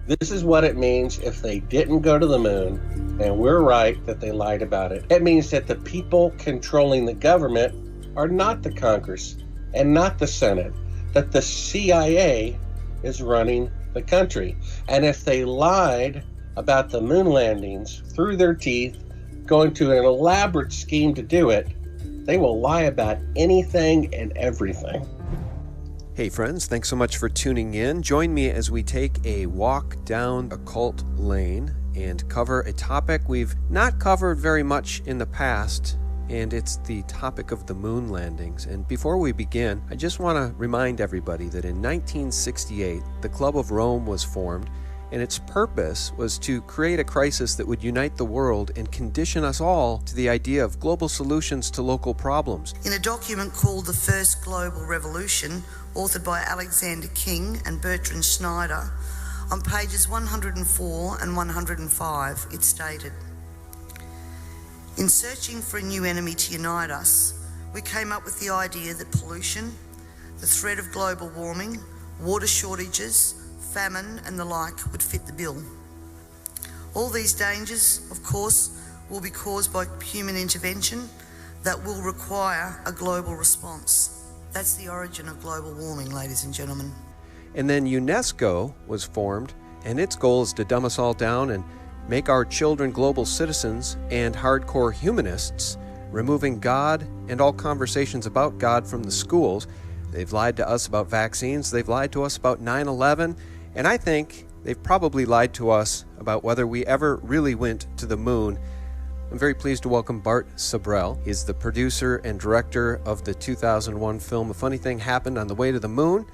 This is what it means if they didn't go to the moon, and we're right that they lied about it. It means that the people controlling the government are not the Congress and not the Senate, that the CIA is running the country. And if they lied about the moon landings through their teeth, going to an elaborate scheme to do it, they will lie about anything and everything. Hey friends, thanks so much for tuning in. Join me as we take a walk down occult lane and cover a topic we've not covered very much in the past, and it's the topic of the moon landings. And before we begin, I just want to remind everybody that in 1968, the Club of Rome was formed, and its purpose was to create a crisis that would unite the world and condition us all to the idea of global solutions to local problems. In a document called The First Global Revolution, authored by Alexander King and Bertrand Schneider, on pages 104 and 105, it stated, "In searching for a new enemy to unite us, we came up with the idea that pollution, the threat of global warming, water shortages, famine and the like would fit the bill. All these dangers, of course, will be caused by human intervention that will require a global response." That's the origin of global warming, ladies and gentlemen. And then UNESCO was formed, and its goal is to dumb us all down and make our children global citizens and hardcore humanists, removing God and all conversations about God from the schools. They've lied to us about vaccines, they've lied to us about 9/11, and I think they've probably lied to us about whether we ever really went to the moon. I'm very pleased to welcome Bart Sibrel. He's the producer and director of the 2001 film A Funny Thing Happened on the Way to the Moon.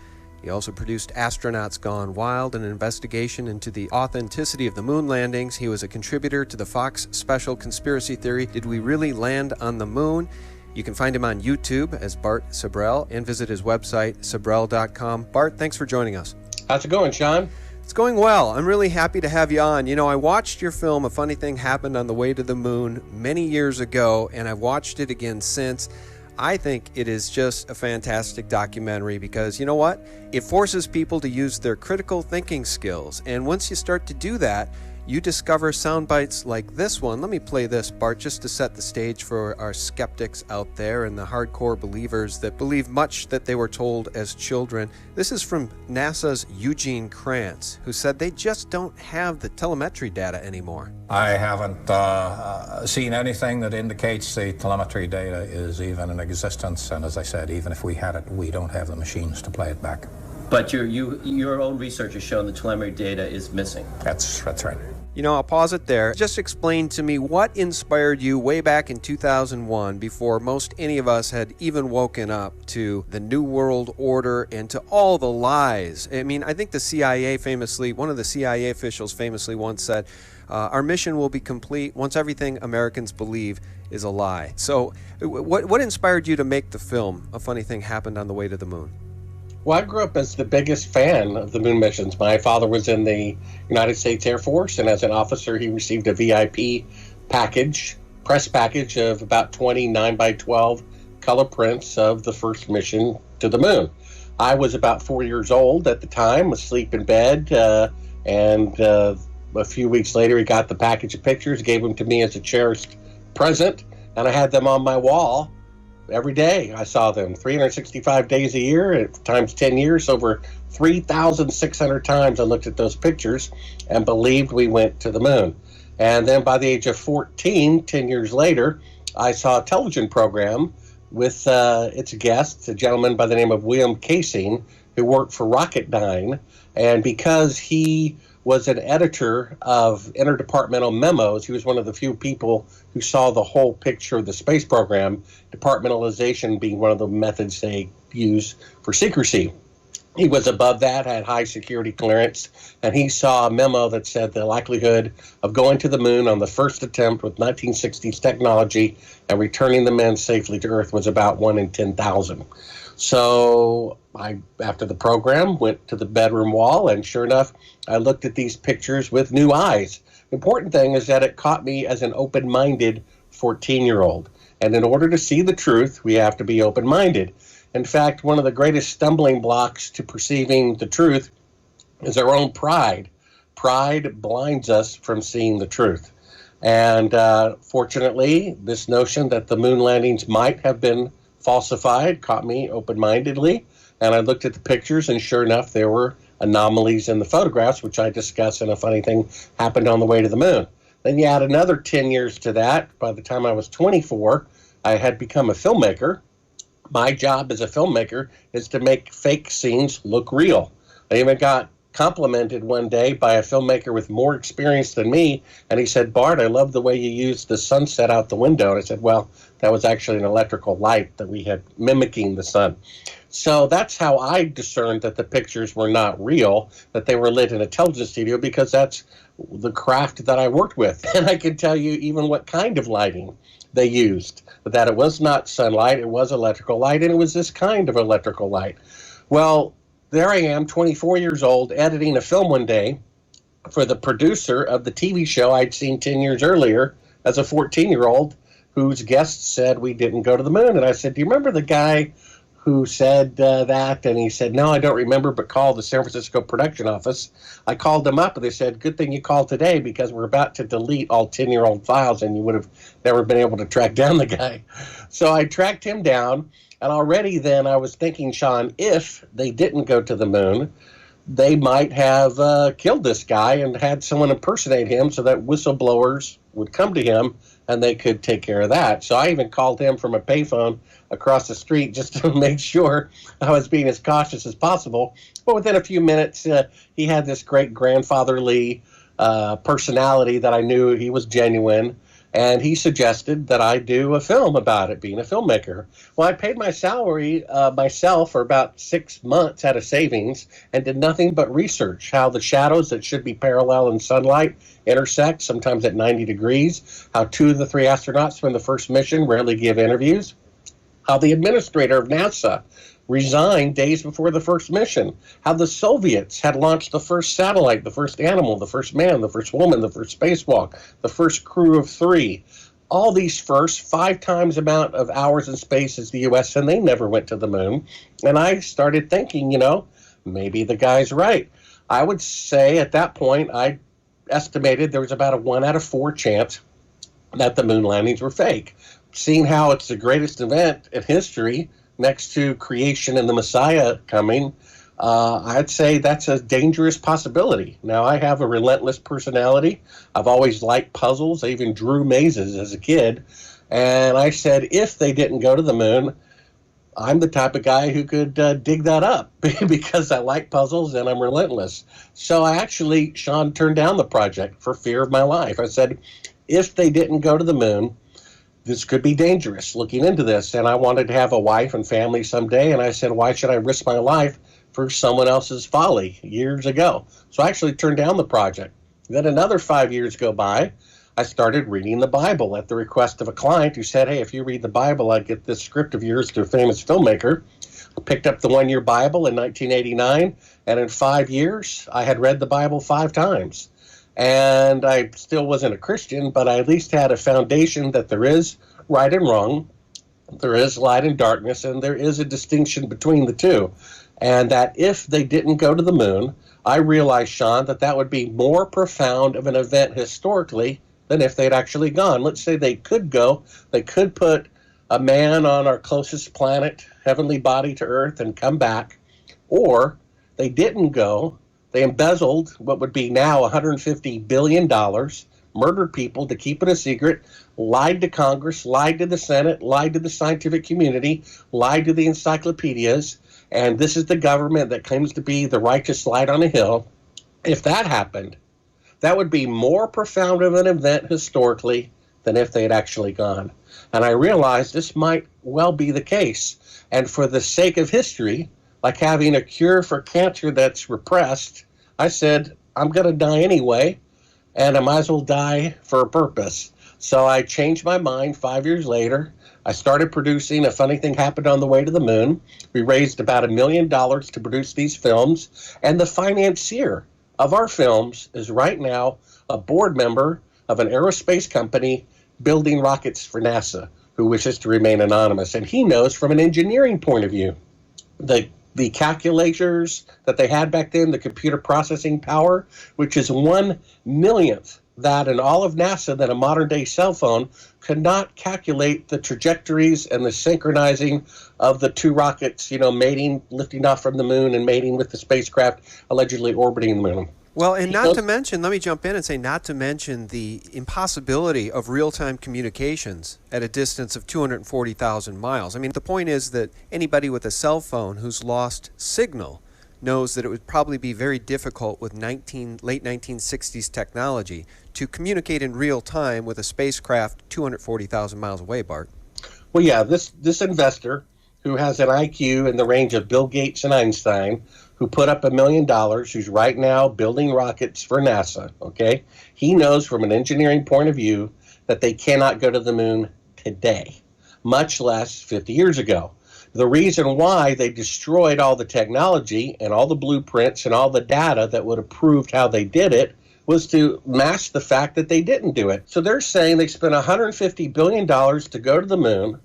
He also produced Astronauts Gone Wild, an investigation into the authenticity of the moon landings. He was a contributor to the Fox special Conspiracy Theory, Did We Really Land on the Moon? You can find him on YouTube as Bart Sibrel and visit his website, sibrel.com. Bart, thanks for joining us. How's it going, Sean? It's going well. I'm really happy to have you on. You know, I watched your film, A Funny Thing Happened on the Way to the Moon, many years ago, and I've watched it again since. I think it is just a fantastic documentary because, you know what? It forces people to use their critical thinking skills. And once you start to do that, you discover sound bites like this one. Let me play this, Bart, just to set the stage for our skeptics out there and the hardcore believers that believe much that they were told as children. This is from NASA's Eugene Kranz, who said they just don't have the telemetry data anymore. I haven't seen anything that indicates the telemetry data is even in existence, and as I said, even if we had it, we don't have the machines to play it back. But your own research has shown the telemetry data is missing. That's right. You know, I'll pause it there. Just explain to me what inspired you way back in 2001, before most any of us had even woken up, to the New World Order and to all the lies. I mean, I think the CIA famously, one of the CIA officials famously once said, our mission will be complete once everything Americans believe is a lie. So what inspired you to make the film, A Funny Thing Happened on the Way to the Moon? Well, I grew up as the biggest fan of the moon missions. My father was in the United States Air Force, and as an officer, he received a VIP press package of about 20 9x12 color prints of the first mission to the moon. I was about 4 years old at the time, asleep in bed, and a few weeks later, he got the package of pictures, gave them to me as a cherished present, and I had them on my wall. Every day I saw them, 365 days a year, times 10 years, over 3,600 times I looked at those pictures and believed we went to the moon. And then by the age of 14, 10 years later, I saw a television program with its guest, a gentleman by the name of William Casing, who worked for Rocketdyne. And because he was an editor of interdepartmental memos, he was one of the few people who saw the whole picture of the space program, departmentalization being one of the methods they use for secrecy. He was above that, had high security clearance, and he saw a memo that said the likelihood of going to the moon on the first attempt with 1960s technology and returning the men safely to Earth was about 1 in 10,000. So I, after the program, went to the bedroom wall, and sure enough, I looked at these pictures with new eyes. The important thing is that it caught me as an open-minded 14-year-old. And in order to see the truth, we have to be open-minded. In fact, one of the greatest stumbling blocks to perceiving the truth is our own pride. pride blinds us from seeing the truth. And fortunately, this notion that the moon landings might have been falsified caught me open-mindedly. And I looked at the pictures, and sure enough, there were anomalies in the photographs, which I discussed, and a funny thing happened on the way to the moon. Then you add another 10 years to that. By the time I was 24, I had become a filmmaker. My job as a filmmaker is to make fake scenes look real. I even got complimented one day by a filmmaker with more experience than me, and he said, "Bart, I love the way you used the sunset out the window." And I said, well, that was actually an electrical light that we had mimicking the sun. So that's how I discerned that the pictures were not real, that they were lit in a television studio, because that's the craft that I worked with. And I can tell you even what kind of lighting they used, that it was not sunlight, it was electrical light, and it was this kind of electrical light. Well, there I am, 24 years old, editing a film one day for the producer of the TV show I'd seen 10 years earlier as a 14-year-old, whose guests said we didn't go to the moon. And I said, "Do you remember the guy who said that?" And he said, "No, I don't remember, but call the San Francisco production office." I called them up, and they said, "Good thing you called today, because we're about to delete all 10-year-old files, and you would have never been able to track down the guy." So I tracked him down, and already then I was thinking, Sean, if they didn't go to the moon, they might have killed this guy and had someone impersonate him so that whistleblowers would come to him and they could take care of that. So I even called him from a payphone across the street just to make sure I was being as cautious as possible. But within a few minutes, he had this great grandfatherly personality that I knew he was genuine. And he suggested that I do a film about it, being a filmmaker. Well, I paid my salary myself for about 6 months out of savings and did nothing but research how the shadows that should be parallel in sunlight intersect, sometimes at 90 degrees, how 2 of the 3 astronauts from the first mission rarely give interviews, how the administrator of NASA resigned days before the first mission, how the Soviets had launched the first satellite, the first animal, the first man, the first woman, the first spacewalk, the first crew of 3. All these firsts, 5 times the amount of hours in space as the U.S., and they never went to the moon. And I started thinking, maybe the guy's right. I would say at that point, I estimated there was about a 1 out of 4 chance that the moon landings were fake. Seeing how it's the greatest event in history, next to creation and the Messiah coming, I'd say that's a dangerous possibility. Now, I have a relentless personality. I've always liked puzzles. I even drew mazes as a kid. And I said, if they didn't go to the moon, I'm the type of guy who could dig that up because I like puzzles and I'm relentless. So I actually, Sean, turned down the project for fear of my life. I said, if they didn't go to the moon, this could be dangerous, looking into this. And I wanted to have a wife and family someday. And I said, why should I risk my life for someone else's folly years ago? So I actually turned down the project. Then another 5 years go by. I started reading the Bible at the request of a client who said, hey, if you read the Bible, I'd get this script of yours to a famous filmmaker. I picked up the one-year Bible in 1989. And in 5 years, I had read the Bible 5 times. And I still wasn't a Christian, but I at least had a foundation that there is right and wrong, there is light and darkness, and there is a distinction between the two. And that if they didn't go to the moon, I realized, Sean, that that would be more profound of an event historically than if they'd actually gone. Let's say they could go, they could put a man on our closest planet, heavenly body to Earth, and come back, or they didn't go. They embezzled what would be now $150 billion, murdered people to keep it a secret, lied to Congress, lied to the Senate, lied to the scientific community, lied to the encyclopedias, and this is the government that claims to be the righteous light on a hill. If that happened, that would be more profound of an event historically than if they had actually gone. And I realized this might well be the case. And for the sake of history, like having a cure for cancer that's repressed, I said, I'm going to die anyway, and I might as well die for a purpose. So I changed my mind 5 years later. I started producing. A funny thing happened on the way to the moon. We raised about $1 million to produce these films, and the financier of our films is right now a board member of an aerospace company building rockets for NASA, who wishes to remain anonymous. And he knows from an engineering point of view, the the calculators that they had back then, the computer processing power, which is 1/1,000,000th that in all of NASA that a modern day cell phone could not calculate the trajectories and the synchronizing of the two rockets, mating, lifting off from the moon and mating with the spacecraft allegedly orbiting the moon. Well, and not to mention, let me jump in and say, not to mention the impossibility of real-time communications at a distance of 240,000 miles. I mean, the point is that anybody with a cell phone who's lost signal knows that it would probably be very difficult with late 1960s technology to communicate in real time with a spacecraft 240,000 miles away, Bart. Well, yeah, this investor who has an IQ in the range of Bill Gates and Einstein, who put up $1 million, who's right now building rockets for NASA, okay? He knows from an engineering point of view that they cannot go to the moon today, much less 50 years ago. The reason why they destroyed all the technology and all the blueprints and all the data that would have proved how they did it was to mask the fact that they didn't do it. So they're saying they spent $150 billion to go to the moon,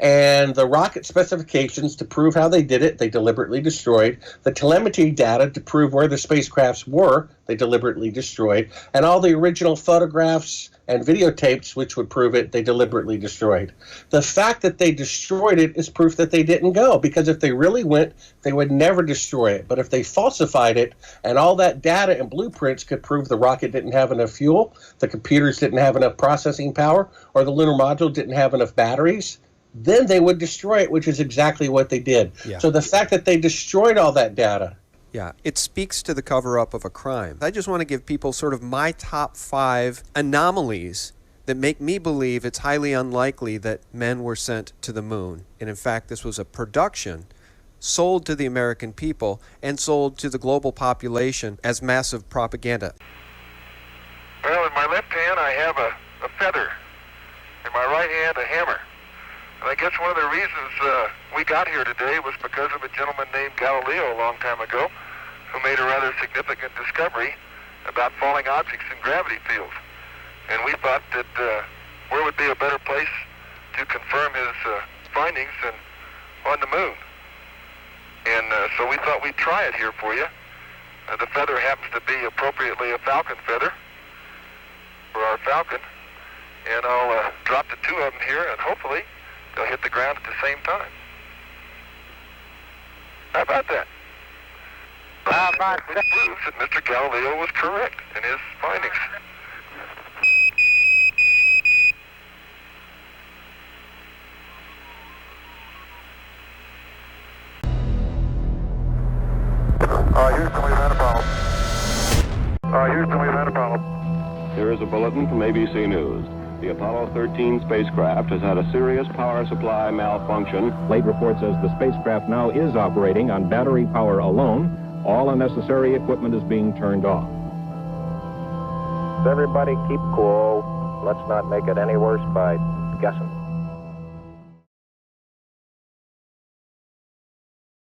and the rocket specifications to prove how they did it, they deliberately destroyed. The telemetry data to prove where the spacecrafts were, they deliberately destroyed. And all the original photographs and videotapes which would prove it, they deliberately destroyed. The fact that they destroyed it is proof that they didn't go, because if they really went, they would never destroy it. But if they falsified it and all that data and blueprints could prove the rocket didn't have enough fuel, the computers didn't have enough processing power, or the lunar module didn't have enough batteries, then they would destroy it, which is exactly what they did. Yeah. So the fact that they destroyed all that data. Yeah, it speaks to the cover-up of a crime. I just want to give people sort of my top 5 anomalies that make me believe it's highly unlikely that men were sent to the moon. And in fact, this was a production sold to the American people and sold to the global population as massive propaganda. Well, in my left hand I have a feather. In my right hand a hammer. And I guess one of the reasons we got here today was because of a gentleman named Galileo a long time ago who made a rather significant discovery about falling objects in gravity fields. And we thought that where would be a better place to confirm his findings than on the moon. And so we thought we'd try it here for you. The feather happens to be appropriately a falcon feather for our falcon. And I'll drop the two of them here, and hopefully they'll hit the ground at the same time. How about that? It proves that Mr. Galileo was correct in his findings. Houston, we've had a problem. Houston, we've had a problem. Here is a bulletin from ABC News. The Apollo 13 spacecraft has had a serious power supply malfunction. Late report says the spacecraft now is operating on battery power alone. All unnecessary equipment is being turned off. Everybody keep cool. Let's not make it any worse by guessing.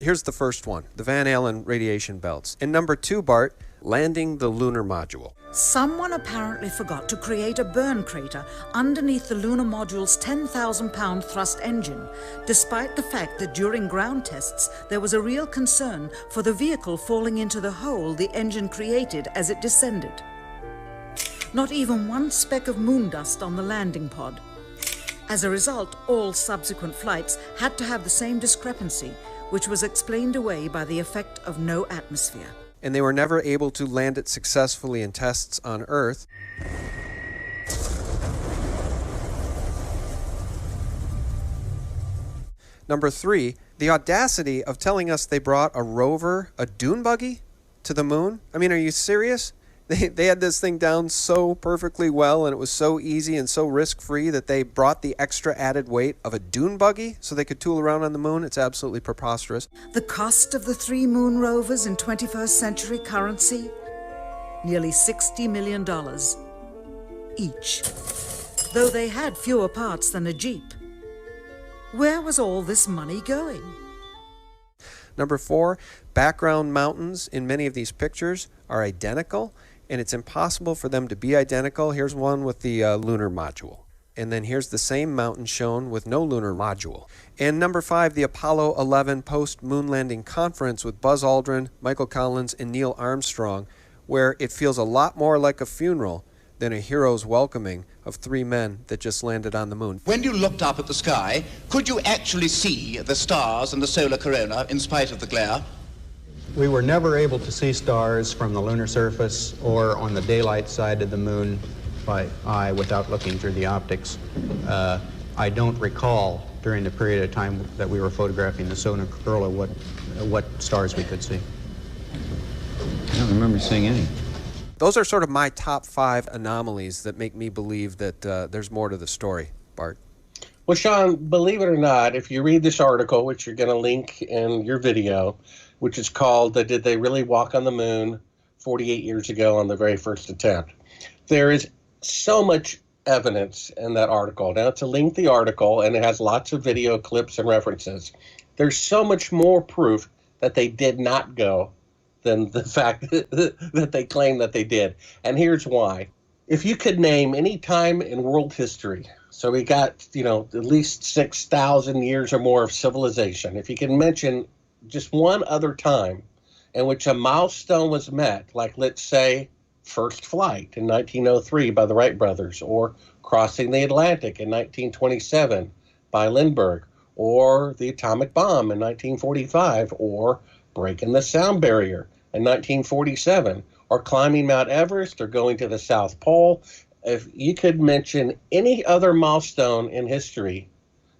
Here's the first one, the Van Allen radiation belts. And number 2, Bart, landing the lunar module. Someone apparently forgot to create a burn crater underneath the lunar module's 10,000-pound thrust engine, despite the fact that during ground tests there was a real concern for the vehicle falling into the hole the engine created as it descended. Not even one speck of moon dust on the landing pod. As a result, all subsequent flights had to have the same discrepancy, which was explained away by the effect of no atmosphere. And they were never able to land it successfully in tests on Earth. Number 3, the audacity of telling us they brought a rover, a dune buggy, to the moon. I mean, are you serious? They had this thing down so perfectly well, and it was so easy and so risk-free that they brought the extra added weight of a dune buggy so they could tool around on the moon. It's absolutely preposterous. The cost of the 3 moon rovers in 21st century currency? Nearly $60 million each, though they had fewer parts than a Jeep. Where was all this money going? Number 4, background mountains in many of these pictures are identical, and it's impossible for them to be identical. Here's one with the lunar module. And then here's the same mountain shown with no lunar module. And number 5, the Apollo 11 post-moon landing conference with Buzz Aldrin, Michael Collins, and Neil Armstrong, where it feels a lot more like a funeral than a hero's welcoming of 3 men that just landed on the moon. When you looked up at the sky, could you actually see the stars and the solar corona in spite of the glare? We were never able to see stars from the lunar surface or on the daylight side of the moon by eye without looking through the optics. I don't recall during the period of time that we were photographing the solar corona what stars we could see. I don't remember seeing any. Those are sort of my top 5 anomalies that make me believe that there's more to the story, Bart. Well, Sean, believe it or not, if you read this article, which you're going to link in your video, which is called Did They Really Walk on the Moon 48 years ago on the very first attempt? There is so much evidence in that article. Now, it's a lengthy article, and it has lots of video clips and references. There's so much more proof that they did not go than the fact that they claim that they did. And here's why. If you could name any time in world history, so we got, at least 6,000 years or more of civilization, if you can mention just one other time in which a milestone was met, like let's say first flight in 1903 by the Wright brothers, or crossing the Atlantic in 1927 by Lindbergh, or the atomic bomb in 1945, or breaking the sound barrier in 1947, or climbing Mount Everest, or going to the South Pole. If you could mention any other milestone in history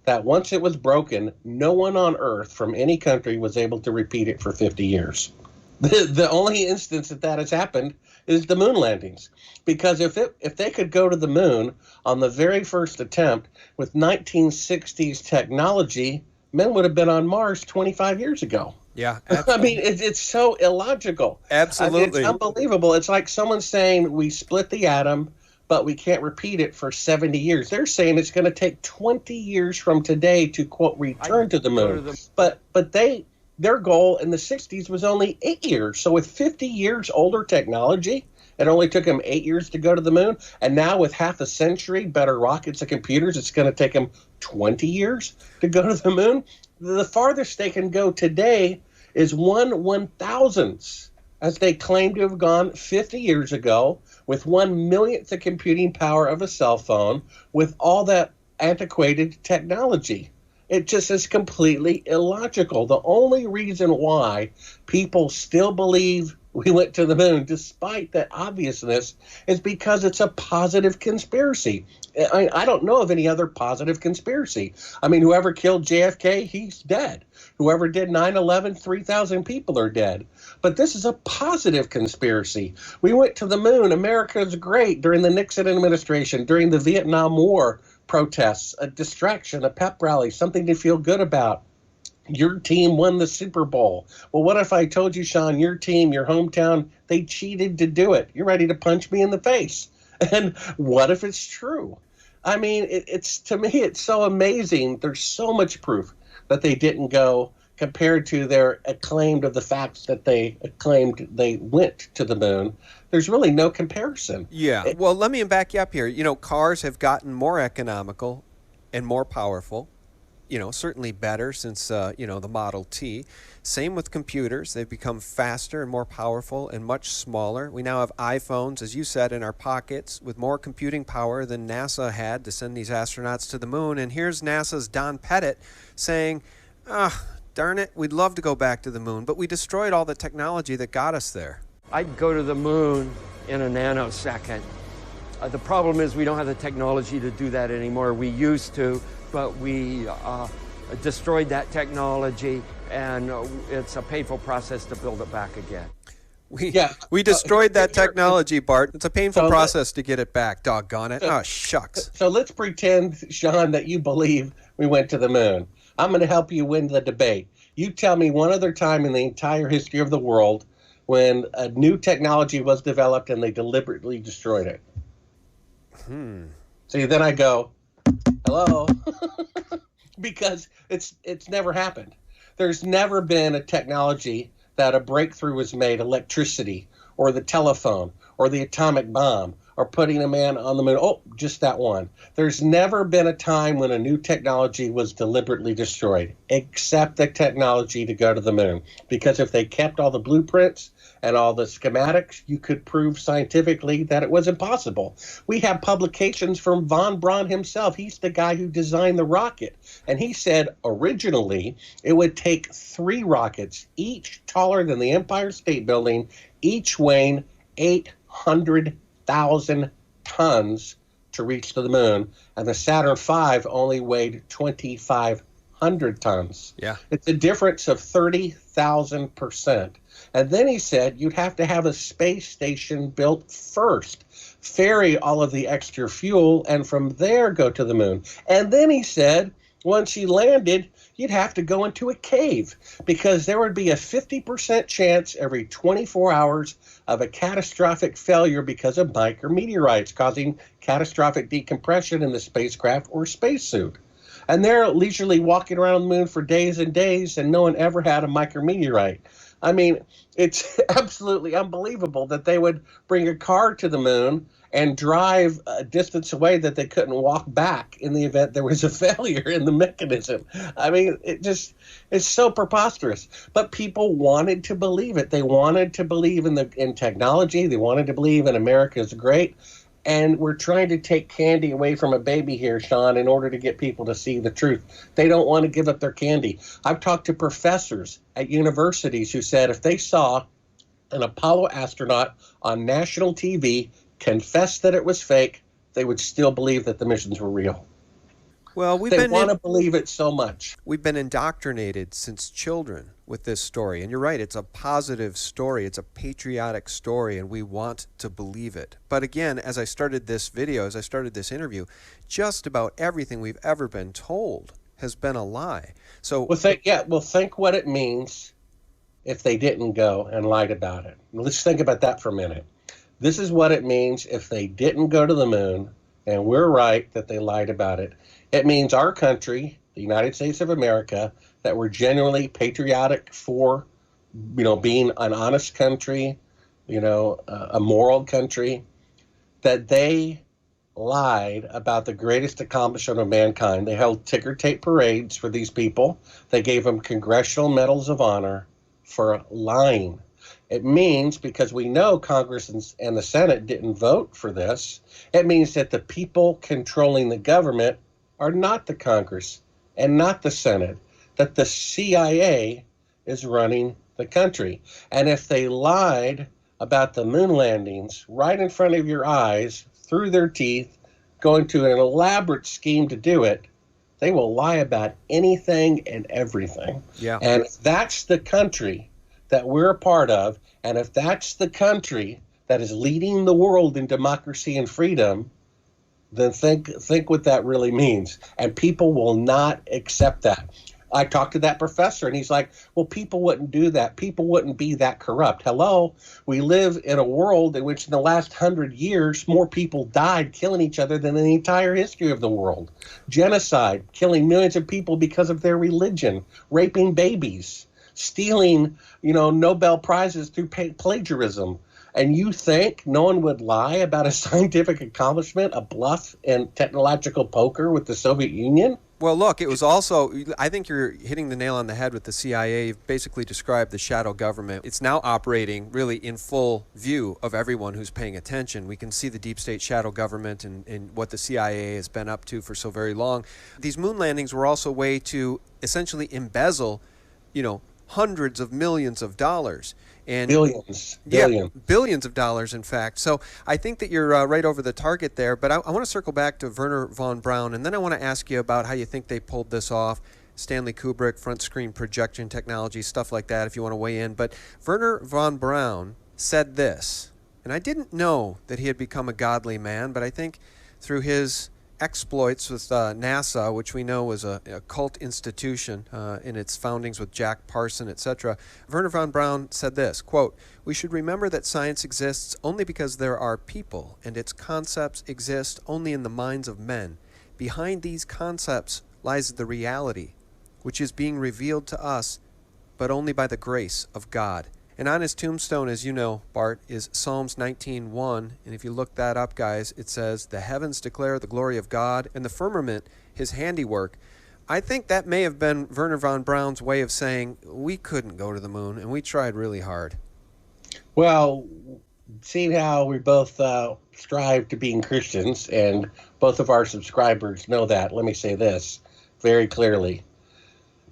that once it was broken, no one on Earth from any country was able to repeat it for 50 years. The only instance that has happened is the moon landings. Because if they could go to the moon on the very first attempt with 1960s technology, men would have been on Mars 25 years ago. Yeah. I mean, it's so illogical. Absolutely. It's unbelievable. It's like someone saying we split the atom, but we can't repeat it for 70 years. They're saying it's going to take 20 years from today to, quote, return to the moon. But their goal in the 60s was only 8 years. So with 50 years older technology, it only took them 8 years to go to the moon. And now with half a century, better rockets and computers, it's going to take them 20 years to go to the moon. The farthest they can go today is 1/1000th, as they claim to have gone 50 years ago, with 1/1,000,000th the computing power of a cell phone, with all that antiquated technology. It just is completely illogical. The only reason why people still believe we went to the moon, despite that obviousness, is because it's a positive conspiracy. I don't know of any other positive conspiracy. I mean, whoever killed JFK, he's dead. Whoever did 9/11, 3,000 people are dead. But this is a positive conspiracy. We went to the moon. America's great during the Nixon administration, during the Vietnam War protests, a distraction, a pep rally, something to feel good about. Your team won the Super Bowl. Well, what if I told you, Sean, your team, your hometown, they cheated to do it? You're ready to punch me in the face. And what if it's true? I mean, it's to me, it's so amazing. There's so much proof that they didn't go compared to their acclaimed of the facts that they claimed they went to the moon. There's really no comparison. Yeah. Well, let me back you up here. Cars have gotten more economical and more powerful. Certainly better since, the Model T. Same with computers. They've become faster and more powerful and much smaller. We now have iPhones, as you said, in our pockets with more computing power than NASA had to send these astronauts to the moon. And here's NASA's Don Pettit saying, darn it, we'd love to go back to the moon, but we destroyed all the technology that got us there. I'd go to the moon in a nanosecond. The problem is we don't have the technology to do that anymore. We used to, but we destroyed that technology, and it's a painful process to build it back again. We destroyed that technology, Bart. It's a painful process to get it back, doggone it. Shucks. So let's pretend, Sean, that you believe we went to the moon. I'm going to help you win the debate. You tell me one other time in the entire history of the world when a new technology was developed and they deliberately destroyed it. See, then I go, hello? Because it's never happened. There's never been a technology that a breakthrough was made, electricity, or the telephone, or the atomic bomb, or putting a man on the moon. Oh, just that one. There's never been a time when a new technology was deliberately destroyed, except the technology to go to the moon. Because if they kept all the blueprints and all the schematics, you could prove scientifically that it was impossible. We have publications from von Braun himself. He's the guy who designed the rocket. And he said originally it would take 3 rockets, each taller than the Empire State Building, each weighing 800,000 tons to reach to the moon. And the Saturn V only weighed 2,500 tons. Yeah. It's a difference of 30,000%. And then he said you'd have to have a space station built first, ferry all of the extra fuel, and from there go to the moon. And then he said once you landed, you'd have to go into a cave because there would be a 50% chance every 24 hours of a catastrophic failure because of micrometeorites causing catastrophic decompression in the spacecraft or spacesuit. And they're leisurely walking around the moon for days and days, and no one ever had a micrometeorite. I mean, it's absolutely unbelievable that they would bring a car to the moon and drive a distance away that they couldn't walk back in the event there was a failure in the mechanism. I mean, it's so preposterous. But people wanted to believe it. They wanted to believe in technology. They wanted to believe in America is great. And we're trying to take candy away from a baby here, Sean, in order to get people to see the truth. They don't want to give up their candy. I've talked to professors at universities who said if they saw an Apollo astronaut on national TV confess that it was fake, they would still believe that the missions were real. Well, they want to believe it so much. We've been indoctrinated since children with this story. And you're right, it's a positive story. It's a patriotic story, and we want to believe it. But again, as I started this video, as I started this interview, just about everything we've ever been told has been a lie. So think what it means if they didn't go and lied about it. Let's think about that for a minute. This is what it means if they didn't go to the moon, and we're right that they lied about it. It means our country, the United States of America, that we're genuinely patriotic for, being an honest country, a moral country, that they lied about the greatest accomplishment of mankind. They held ticker tape parades for these people. They gave them congressional medals of honor for lying. It means, because we know Congress and the Senate didn't vote for this, it means that the people controlling the government are not the Congress and not the Senate, that the CIA is running the country. And if they lied about the moon landings right in front of your eyes, through their teeth, going to an elaborate scheme to do it, they will lie about anything and everything. Yeah. And if that's the country that we're a part of, and if that's the country that is leading the world in democracy and freedom, then think what that really means. And people will not accept that. I talked to that professor, and he's like, well, people wouldn't do that. People wouldn't be that corrupt. Hello? We live in a world in which in the last 100 years, more people died killing each other than in the entire history of the world. Genocide, killing millions of people because of their religion, raping babies, stealing, Nobel Prizes through plagiarism. And you think no one would lie about a scientific accomplishment, a bluff and technological poker with the Soviet Union? Well, look, it was also, I think you're hitting the nail on the head with the CIA. You've basically described the shadow government. It's now operating really in full view of everyone who's paying attention. We can see the deep state shadow government and what the CIA has been up to for so very long. These moon landings were also a way to essentially embezzle, hundreds of millions of dollars. And billions of dollars, in fact. So I think that you're right over the target there. But I want to circle back to Wernher von Braun, and then I want to ask you about how you think they pulled this off. Stanley Kubrick, front screen projection technology, stuff like that, if you want to weigh in. But Wernher von Braun said this, and I didn't know that he had become a godly man, but I think through his exploits with NASA, which we know was a cult institution in its foundings with Jack Parson, etc. Wernher von Braun said this, quote, "We should remember that science exists only because there are people, and its concepts exist only in the minds of men. Behind these concepts lies the reality, which is being revealed to us, but only by the grace of God." And on his tombstone, as you know, Bart, is Psalms 19:1. And if you look that up, guys, it says, "The heavens declare the glory of God, and the firmament his handiwork." I think that may have been Wernher von Braun's way of saying, we couldn't go to the moon, and we tried really hard. Well, seeing how we both strive to being Christians, and both of our subscribers know that, let me say this very clearly.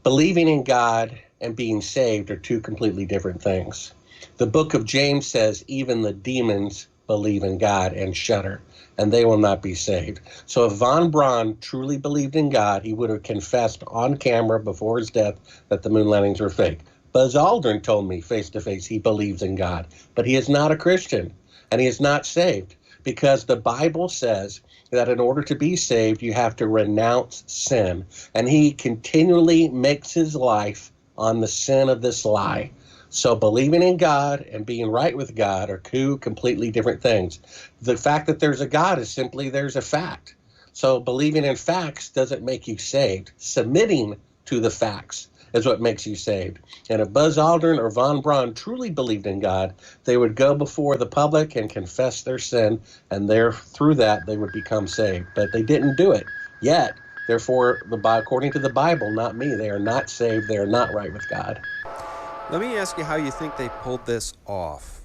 Believing in God and being saved are two completely different things. The book of James says even the demons believe in God and shudder, and they will not be saved. So if von Braun truly believed in God, he would have confessed on camera before his death that the moon landings were fake. Buzz Aldrin told me face-to-face he believes in God, but he is not a Christian, and he is not saved, because the Bible says that in order to be saved, you have to renounce sin. And he continually makes his life on the sin of this lie. So believing in God and being right with God are two completely different things. The fact that there's a God is simply there's a fact. So believing in facts doesn't make you saved. Submitting to the facts is what makes you saved. And if Buzz Aldrin or von Braun truly believed in God, they would go before the public and confess their sin, and through that they would become saved. But they didn't do it yet. Therefore, according to the Bible, not me, they are not saved. They are not right with God. Let me ask you how you think they pulled this off.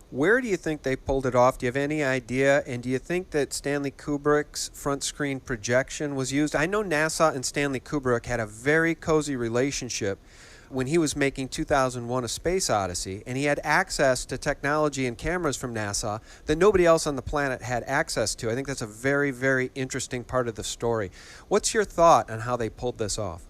Where do you think they pulled it off? Do you have any idea? And do you think that Stanley Kubrick's front screen projection was used? I know NASA and Stanley Kubrick had a very cozy relationship when he was making 2001: A Space Odyssey, and he had access to technology and cameras from NASA that nobody else on the planet had access to. I think that's a very, very interesting part of the story. What's your thought on how they pulled this off?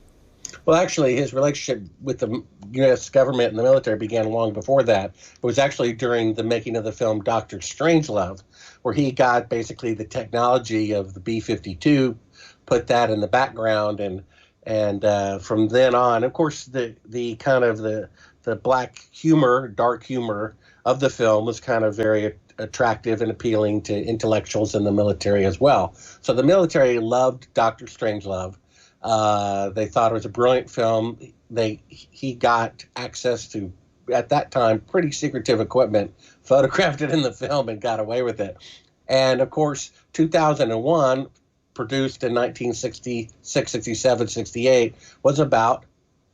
Well, actually, his relationship with the U.S. government and the military began long before that. It was actually during the making of the film Dr. Strangelove, where he got basically the technology of the B-52, put that in the background, and from then on, of course, the kind of the black humor, dark humor of the film was kind of very attractive and appealing to intellectuals in the military as well. So the military loved Dr. Strangelove. They thought it was a brilliant film. He got access to, at that time, pretty secretive equipment, photographed it in the film, and got away with it. And of course, 2001, produced in 1966, 67, 68, was about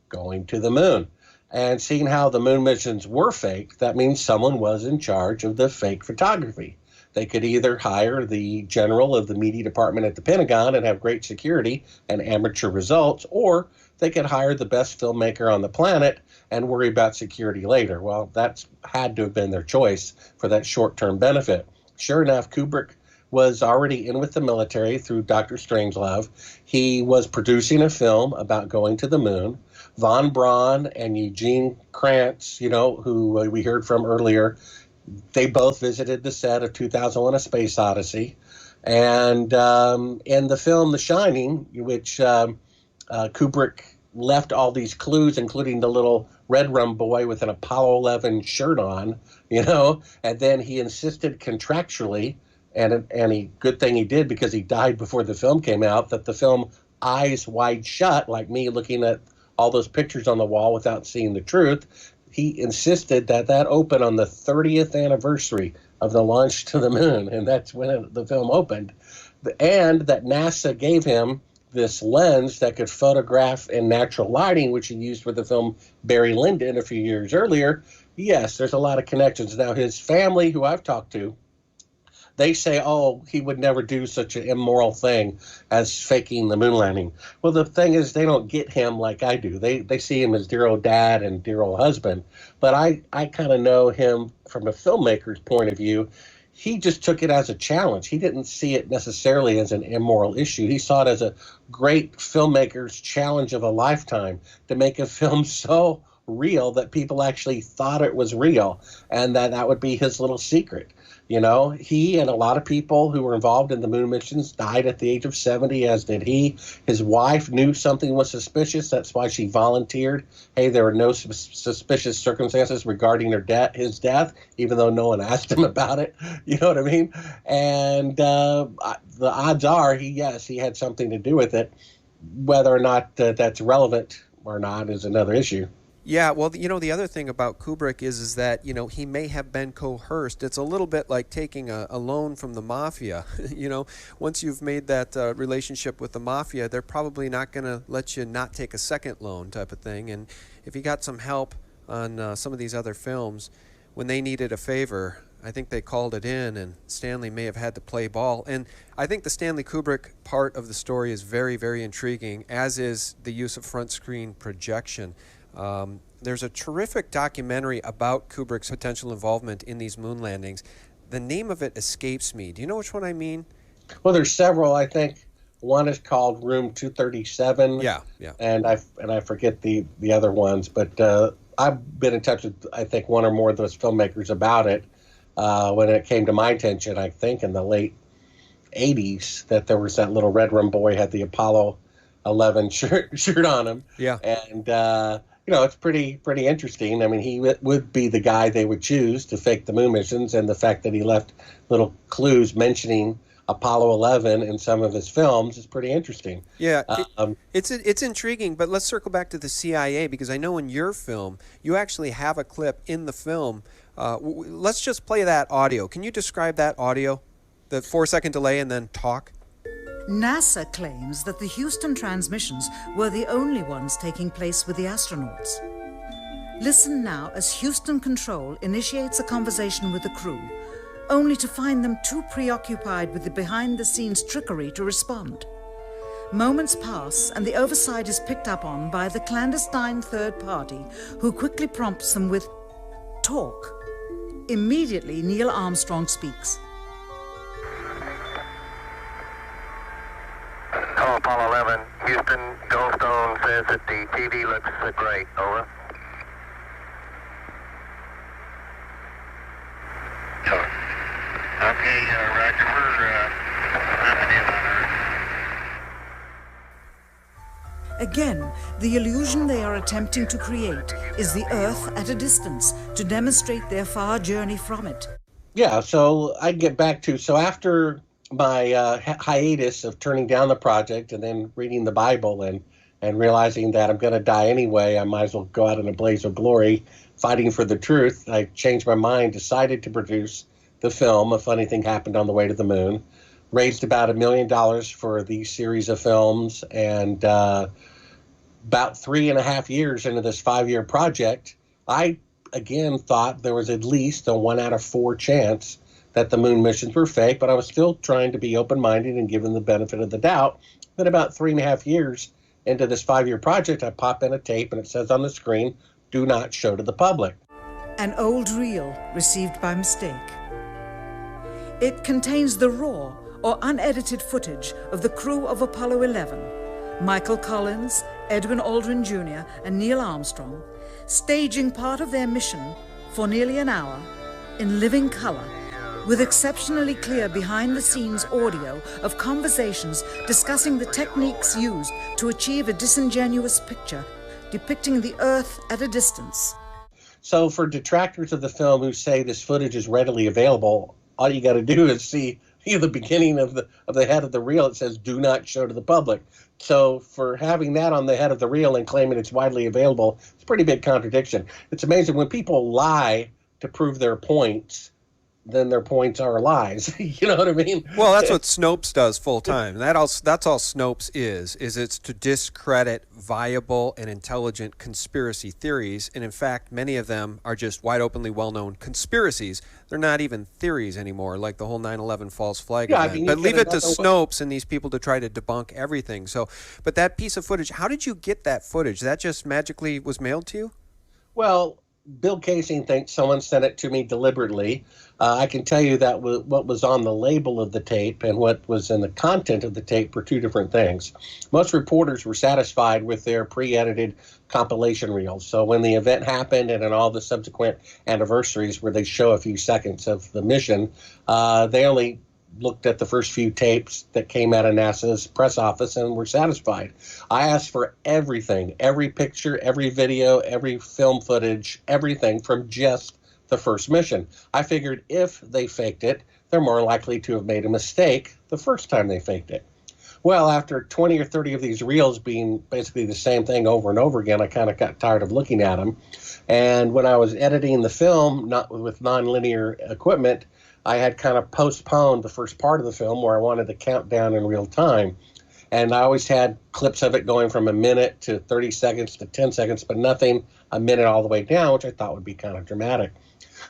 going to the moon. And seeing how the moon missions were fake, that means someone was in charge of the fake photography. They could either hire the general of the media department at the Pentagon and have great security and amateur results, or they could hire the best filmmaker on the planet and worry about security later. Well, that's had to have been their choice for that short-term benefit. Sure enough, Kubrick was already in with the military through Dr. Strangelove. He was producing a film about going to the moon. Von Braun and Eugene Kranz, who we heard from earlier, they both visited the set of 2001: A Space Odyssey. And in the film The Shining, which Kubrick left all these clues, including the little red rum boy with an Apollo 11 shirt on, and then he insisted contractually, and good thing he did because he died before the film came out, that the film Eyes Wide Shut, like me looking at all those pictures on the wall without seeing the truth, he insisted that opened on the 30th anniversary of the launch to the moon, and that's when the film opened. And that NASA gave him this lens that could photograph in natural lighting, which he used for the film Barry Lyndon a few years earlier. Yes, there's a lot of connections. Now, his family, who I've talked to, they say, he would never do such an immoral thing as faking the moon landing. Well, the thing is, they don't get him like I do. They see him as dear old dad and dear old husband. But I kind of know him from a filmmaker's point of view. He just took it as a challenge. He didn't see it necessarily as an immoral issue. He saw it as a great filmmaker's challenge of a lifetime to make a film so real that people actually thought it was real, and that would be his little secret. He and a lot of people who were involved in the moon missions died at the age of 70, as did he. His wife knew something was suspicious. That's why she volunteered. Hey, there were no suspicious circumstances regarding his death, even though no one asked him about it. You know what I mean? And the odds are he had something to do with it. Whether or not that's relevant or not is another issue. Yeah, well, the other thing about Kubrick is that, he may have been coerced. It's a little bit like taking a loan from the mafia. Once you've made that relationship with the mafia, they're probably not going to let you not take a second loan type of thing. And if you got some help on some of these other films, when they needed a favor, I think they called it in, and Stanley may have had to play ball. And I think the Stanley Kubrick part of the story is very, very intriguing, as is the use of front screen projection. There's a terrific documentary about Kubrick's potential involvement in these moon landings. The name of it escapes me. Do you know which one I mean? Well, there's several. I think one is called Room 237. Yeah. And I forget the other ones, but I've been in touch with, I think, one or more of those filmmakers about it. When it came to my attention, I think in the late 80s, that there was that little red room boy had the Apollo 11 shirt on him. Yeah. And, it's pretty interesting. I mean, he would be the guy they would choose to fake the moon missions, and the fact that he left little clues mentioning Apollo 11 in some of his films is pretty interesting. Yeah, it's intriguing, but let's circle back to the CIA, because I know in your film, you actually have a clip in the film. Let's just play that audio. Can you describe that audio? The 4-second delay and then talk? NASA claims that the Houston transmissions were the only ones taking place with the astronauts. Listen now as Houston Control initiates a conversation with the crew, only to find them too preoccupied with the behind-the-scenes trickery to respond. Moments pass, and the oversight is picked up on by the clandestine third party, who quickly prompts them with, "Talk." Immediately, Neil Armstrong speaks. Hello, Apollo 11. Houston, Goldstone says that the TV looks great. Over. Okay, Roger. We're mapping in on Earth. Again, the illusion they are attempting to create is the Earth at a distance to demonstrate their far journey from it. Yeah, so I get back to, after my hiatus of turning down the project and then reading the Bible and realizing that I'm going to die anyway, I might as well go out in a blaze of glory fighting for the truth, I changed my mind, decided to produce the film, A Funny Thing Happened on the Way to the Moon, raised about $1 million for the series of films, and about 3.5 years into this 5-year project, I again thought there was at least a 1 out of 4 chance that the moon missions were fake, but I was still trying to be open-minded and given the benefit of the doubt. Then about 3.5 years into this 5-year project, I pop in a tape and it says on the screen, "Do not show to the public." An old reel received by mistake. It contains the raw or unedited footage of the crew of Apollo 11, Michael Collins, Edwin Aldrin Jr., and Neil Armstrong, staging part of their mission for nearly an hour in living color, with exceptionally clear behind-the-scenes audio of conversations discussing the techniques used to achieve a disingenuous picture depicting the Earth at a distance. So for detractors of the film who say this footage is readily available, all you got to do is see the beginning of the head of the reel. It says, "Do not show to the public." So for having that on the head of the reel and claiming it's widely available, it's a pretty big contradiction. It's amazing when people lie to prove their points, then their points are lies. You know what I mean? Well, that's what Snopes does full time. That's all Snopes is it's to discredit viable and intelligent conspiracy theories. And in fact, many of them are just wide openly well-known conspiracies. They're not even theories anymore, like the whole 9/11 false flag event. I mean, but leave it to Snopes and these people to try to debunk everything. So, but that piece of footage, how did you get that footage? That just magically was mailed to you? Well, Bill Casing thinks someone sent it to me deliberately. I can tell you that what was on the label of the tape and what was in the content of the tape were two different things. Most reporters were satisfied with their pre-edited compilation reels. So when the event happened and in all the subsequent anniversaries where they show a few seconds of the mission, they only looked at the first few tapes that came out of NASA's press office and were satisfied. I asked for everything, every picture, every video, every film footage, everything from just the first mission. I figured if they faked it, they're more likely to have made a mistake the first time they faked it. Well, after 20 or 30 of these reels being basically the same thing over and over again, I kind of got tired of looking at them. And when I was editing the film, not with nonlinear equipment, I had kind of postponed the first part of the film where I wanted to count down in real time. And I always had clips of it going from a minute to 30 seconds to 10 seconds, but nothing a minute all the way down, which I thought would be kind of dramatic.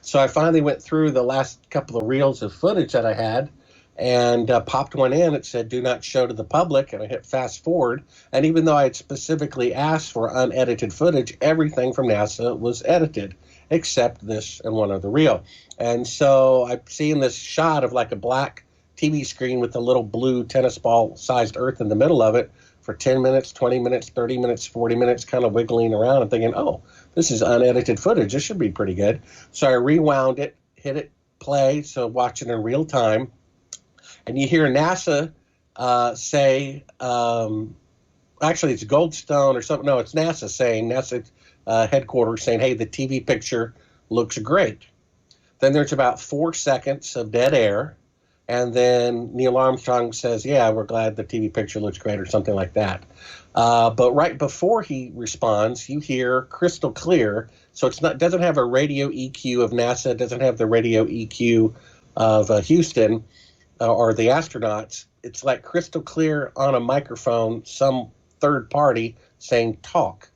So I finally went through the last couple of reels of footage that I had and popped one in. It said, do not show to the public, and I hit fast forward. And even though I had specifically asked for unedited footage, everything from NASA was edited, except this and one other reel. And so I'm seeing this shot of like a black TV screen with a little blue tennis ball-sized Earth in the middle of it for 10 minutes, 20 minutes, 30 minutes, 40 minutes, kind of wiggling around and thinking, oh, this is unedited footage. This should be pretty good. So I rewound it, hit it play, so watch it in real time. And you hear NASA say, actually it's Goldstone or something. No, it's NASA saying, NASA headquarters saying, hey, the TV picture looks great. Then there's about 4 seconds of dead air. And then Neil Armstrong says, yeah, we're glad the TV picture looks great or something like that. But right before he responds, you hear crystal clear. So it doesn't have a radio EQ of NASA, it doesn't have the radio EQ of Houston or the astronauts. It's like crystal clear on a microphone, some third party saying talk.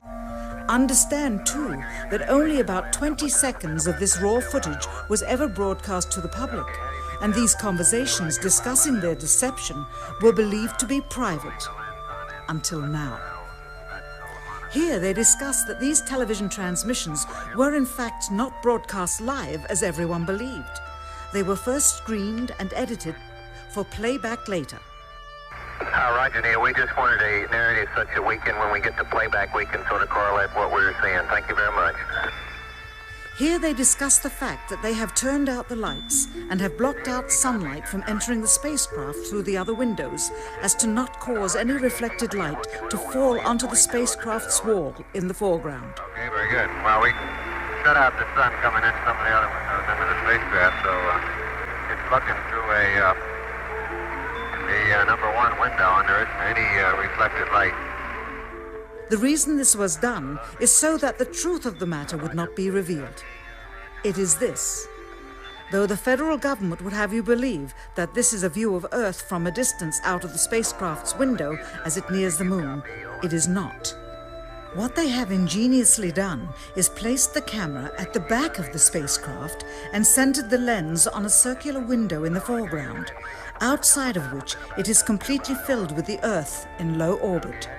Understand, too, that only about 20 seconds of this raw footage was ever broadcast to the public, and these conversations discussing their deception were believed to be private, until now. Here they discuss that these television transmissions were in fact not broadcast live as everyone believed. They were first screened and edited for playback later. Roger, Neil. We just wanted a narrative such that we can, when we get to playback, we can sort of correlate what we were seeing. Thank you very much. Here they discuss the fact that they have turned out the lights and have blocked out sunlight from entering the spacecraft through the other windows as to not cause any reflected light to fall onto the spacecraft's wall in the foreground. Okay, very good. Well, we shut out the sun coming in some of the other windows into the spacecraft, so it's looking through the number one window, and there isn't any reflected light. The reason this was done is so that the truth of the matter would not be revealed. It is this. Though the federal government would have you believe that this is a view of Earth from a distance out of the spacecraft's window as it nears the moon, it is not. What they have ingeniously done is placed the camera at the back of the spacecraft and centered the lens on a circular window in the foreground, outside of which it is completely filled with the Earth in low orbit.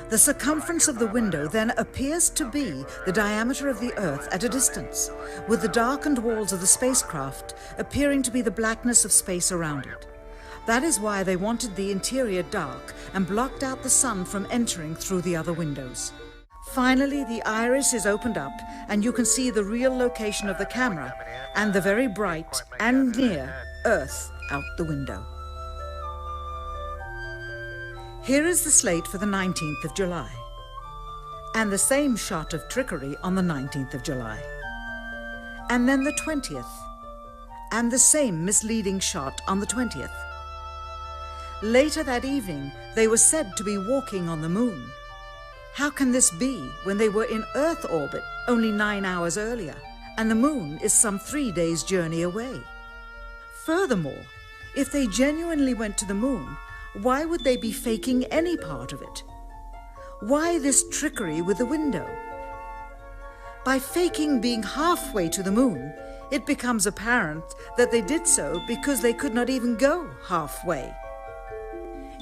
The circumference of the window then appears to be the diameter of the Earth at a distance, with the darkened walls of the spacecraft appearing to be the blackness of space around it. That is why they wanted the interior dark and blocked out the sun from entering through the other windows. Finally, the iris is opened up and you can see the real location of the camera and the very bright and near Earth out the window. Here is the slate for the 19th of July, and the same shot of trickery on the 19th of July, and then the 20th, and the same misleading shot on the 20th. Later that evening, they were said to be walking on the moon. How can this be when they were in Earth orbit only 9 hours earlier, and the moon is some 3 days' journey away? Furthermore, if they genuinely went to the moon, why would they be faking any part of it? Why this trickery with the window? By faking being halfway to the moon, it becomes apparent that they did so because they could not even go halfway.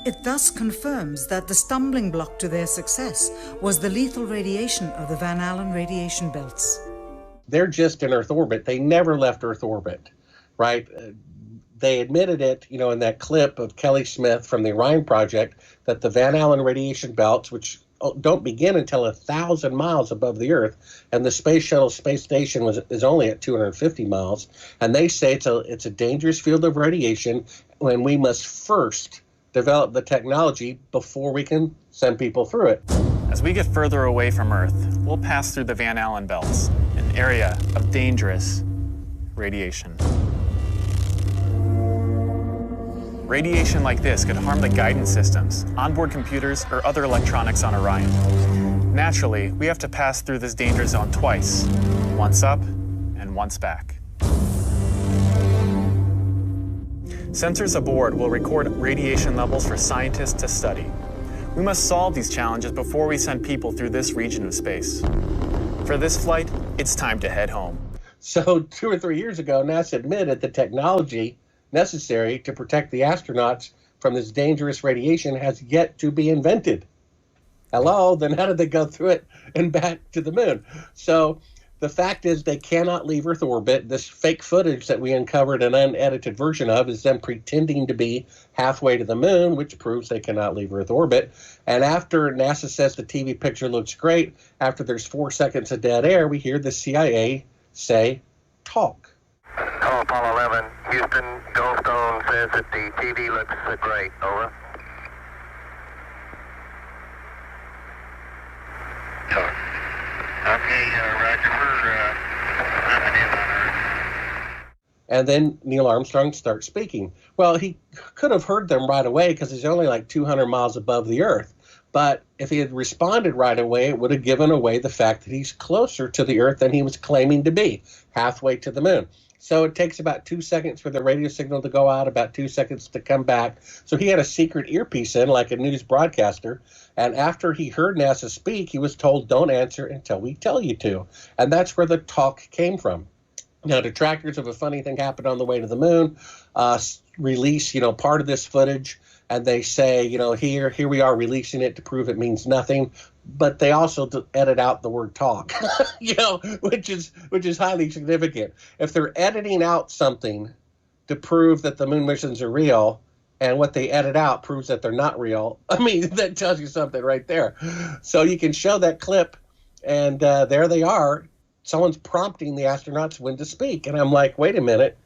It thus confirms that the stumbling block to their success was the lethal radiation of the Van Allen radiation belts. They're just in Earth orbit. They never left Earth orbit, right? They admitted it, in that clip of Kelly Smith from the Orion Project, that the Van Allen radiation belts, which don't begin until 1,000 miles above the Earth, and the space shuttle space station is only at 250 miles, and they say it's a dangerous field of radiation, and we must first develop the technology before we can send people through it. As we get further away from Earth, we'll pass through the Van Allen belts, an area of dangerous radiation. Radiation like this could harm the guidance systems, onboard computers, or other electronics on Orion. Naturally, we have to pass through this danger zone twice, once up and once back. Sensors aboard will record radiation levels for scientists to study. We must solve these challenges before we send people through this region of space. For this flight, it's time to head home. So 2 or 3 years ago, NASA admitted the technology necessary to protect the astronauts from this dangerous radiation has yet to be invented. Hello, then how did they go through it and back to the moon? So the fact is they cannot leave Earth orbit. This fake footage that we uncovered an unedited version of is them pretending to be halfway to the moon, which proves they cannot leave Earth orbit. And after NASA says the TV picture looks great, after there's 4 seconds of dead air, we hear the CIA say, talk. Hello, Apollo 11. Houston, Goldstone says that the TV looks great. Over. Okay, Roger, we're coming in on Earth. And then Neil Armstrong starts speaking. Well, he could have heard them right away because he's only like 200 miles above the Earth. But if he had responded right away, it would have given away the fact that he's closer to the Earth than he was claiming to be, halfway to the moon. So it takes about 2 seconds for the radio signal to go out, about 2 seconds to come back. So he had a secret earpiece in like a news broadcaster. And after he heard NASA speak, he was told, don't answer until we tell you to. And that's where the talk came from. Now, detractors of a funny thing happened on the way to the moon release, part of this footage. And they say, here we are releasing it to prove it means nothing. But they also edit out the word talk, which is highly significant. If they're editing out something to prove that the moon missions are real, and what they edit out proves that they're not real, I mean, that tells you something right there. So you can show that clip, and there they are. Someone's prompting the astronauts when to speak. And I'm like, wait a minute.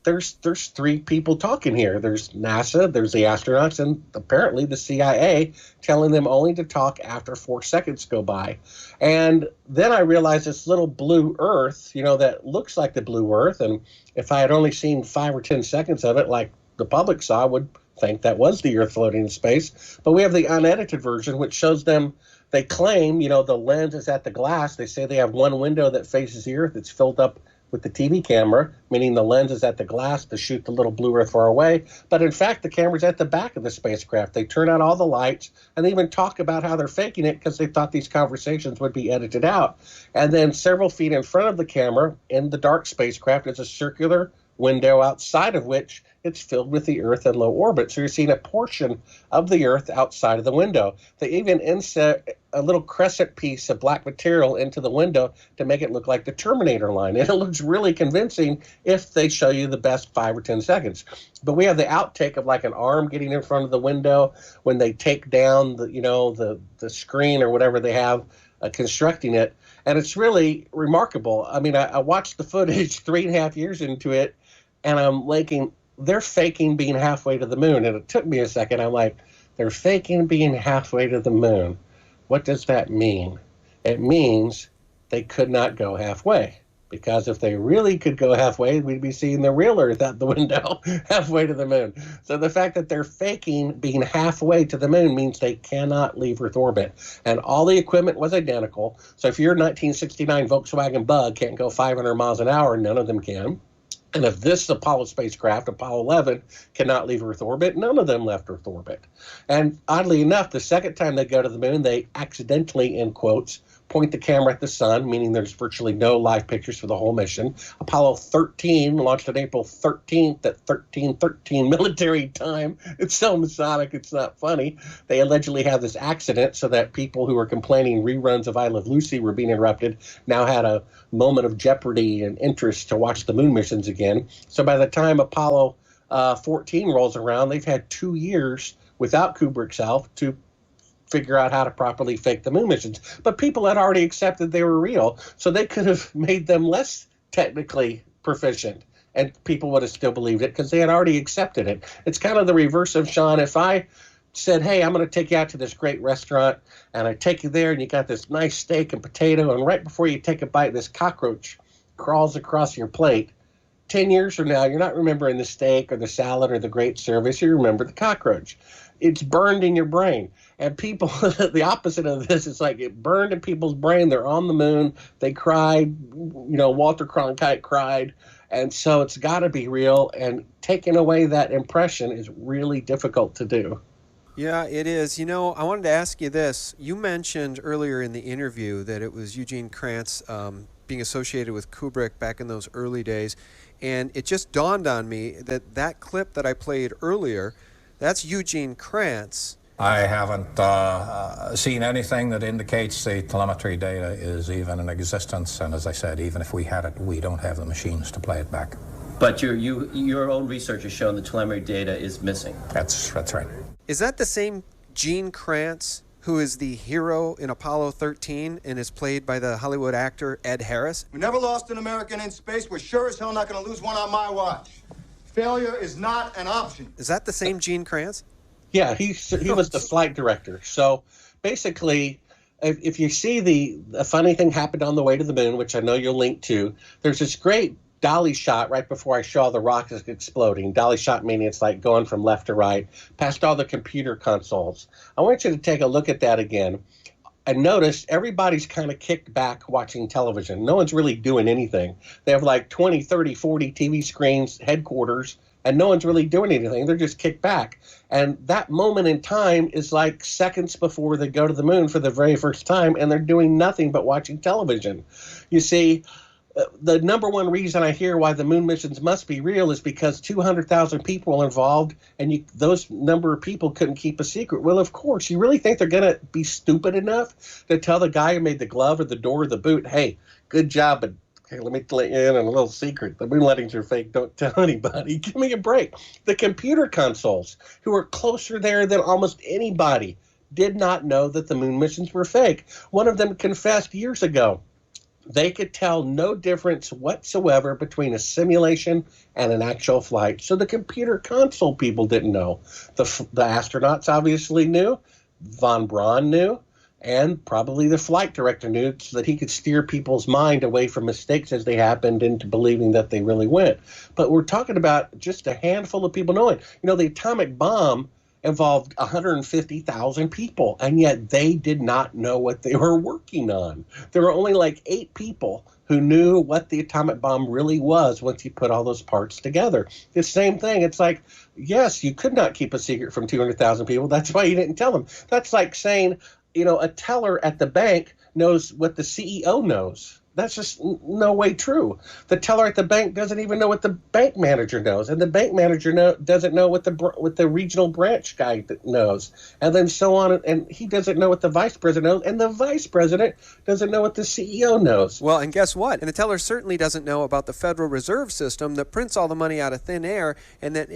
There's 3 people talking here. There's NASA, there's the astronauts, and apparently the CIA telling them only to talk after 4 seconds go by. And then I realized this little blue Earth, that looks like the blue Earth. And if I had only seen 5 or 10 seconds of it, like the public saw, I would think that was the Earth floating in space. But we have the unedited version, which shows them, they claim, the lens is at the glass. They say they have one window that faces the Earth. It's filled up with the TV camera, meaning the lens is at the glass to shoot the little blue Earth far away. But in fact, the camera's at the back of the spacecraft. They turn out all the lights and they even talk about how they're faking it because they thought these conversations would be edited out. And then several feet in front of the camera in the dark spacecraft is a circular window outside of which it's filled with the Earth in low orbit. So you're seeing a portion of the Earth outside of the window. They even insert a little crescent piece of black material into the window to make it look like the Terminator line. And it looks really convincing if they show you the best 5 or 10 seconds. But we have the outtake of like an arm getting in front of the window when they take down the screen or whatever they have constructing it. And it's really remarkable. I mean, I watched the footage 3.5 years into it, and I'm thinking, they're faking being halfway to the moon. And it took me a second. I'm like, they're faking being halfway to the moon. What does that mean? It means they could not go halfway. Because if they really could go halfway, we'd be seeing the real Earth out the window halfway to the moon. So the fact that they're faking being halfway to the moon means they cannot leave Earth orbit. And all the equipment was identical. So if your 1969 Volkswagen Bug can't go 500 miles an hour, none of them can. And if this Apollo spacecraft, Apollo 11, cannot leave Earth orbit, none of them left Earth orbit. And oddly enough, the second time they go to the moon, they accidentally, in quotes, point the camera at the sun, meaning there's virtually no live pictures for the whole mission. Apollo 13 launched on April 13th at 13:13 military time. It's so Masonic, it's not funny. They allegedly had this accident so that people who were complaining reruns of I Love Lucy were being interrupted now had a moment of jeopardy and interest to watch the moon missions again. So by the time Apollo 14 rolls around, they've had 2 years without Kubrick's help to figure out how to properly fake the moon missions. But people had already accepted they were real, so they could have made them less technically proficient, and people would have still believed it because they had already accepted it. It's kind of the reverse of, Sean, if I said, hey, I'm going to take you out to this great restaurant, and I take you there, and you got this nice steak and potato, and right before you take a bite, this cockroach crawls across your plate, 10 years from now, you're not remembering the steak or the salad or the great service. You remember the cockroach. It's burned in your brain. And people, the opposite of this, it's like it burned in people's brain. They're on the moon. They cried. Walter Cronkite cried. And so it's got to be real. And taking away that impression is really difficult to do. Yeah, it is. I wanted to ask you this. You mentioned earlier in the interview that it was Eugene Krantz being associated with Kubrick back in those early days. And it just dawned on me that that clip that I played earlier, that's Eugene Krantz. I haven't seen anything that indicates the telemetry data is even in existence. And as I said, even if we had it, we don't have the machines to play it back. But your own research has shown the telemetry data is missing. That's right. Is that the same Gene Krantz who is the hero in Apollo 13 and is played by the Hollywood actor Ed Harris? We never lost an American in space. We're sure as hell not going to lose one on my watch. Failure is not an option. Is that the same Gene Krantz? Yeah, he was the flight director. So basically, if you see the funny thing happened on the way to the moon, which I know you'll link to, there's this great dolly shot right before I saw the rockets exploding. Dolly shot meaning it's like going from left to right, past all the computer consoles. I want you to take a look at that again and notice everybody's kind of kicked back watching television. No one's really doing anything. They have like 20, 30, 40 TV screens, headquarters, and no one's really doing anything. They're just kicked back. And that moment in time is like seconds before they go to the moon for the very first time, and they're doing nothing but watching television. You see, the number one reason I hear why the moon missions must be real is because 200,000 people were involved, and those number of people couldn't keep a secret. Well, of course. You really think they're going to be stupid enough to tell the guy who made the glove or the door or the boot, hey, good job, but hey, let me let you in on a little secret. The moon landings are fake. Don't tell anybody. Give me a break. The computer consoles, who are closer there than almost anybody, did not know that the moon missions were fake. One of them confessed years ago. They could tell no difference whatsoever between a simulation and an actual flight. So the computer console people didn't know. The astronauts obviously knew. Von Braun knew. And probably the flight director knew, so that he could steer people's mind away from mistakes as they happened into believing that they really went. But we're talking about just a handful of people knowing. The atomic bomb involved 150,000 people, and yet they did not know what they were working on. There were only like 8 people who knew what the atomic bomb really was once you put all those parts together. The same thing. It's like, yes, you could not keep a secret from 200,000 people. That's why you didn't tell them. That's like saying, a teller at the bank knows what the CEO knows. That's just no way true. The teller at the bank doesn't even know what the bank manager knows, and the bank manager doesn't know what the regional branch guy knows, and then so on. And he doesn't know what the vice president knows, and the vice president doesn't know what the CEO knows. Well, and guess what? And the teller certainly doesn't know about the Federal Reserve System that prints all the money out of thin air. And that,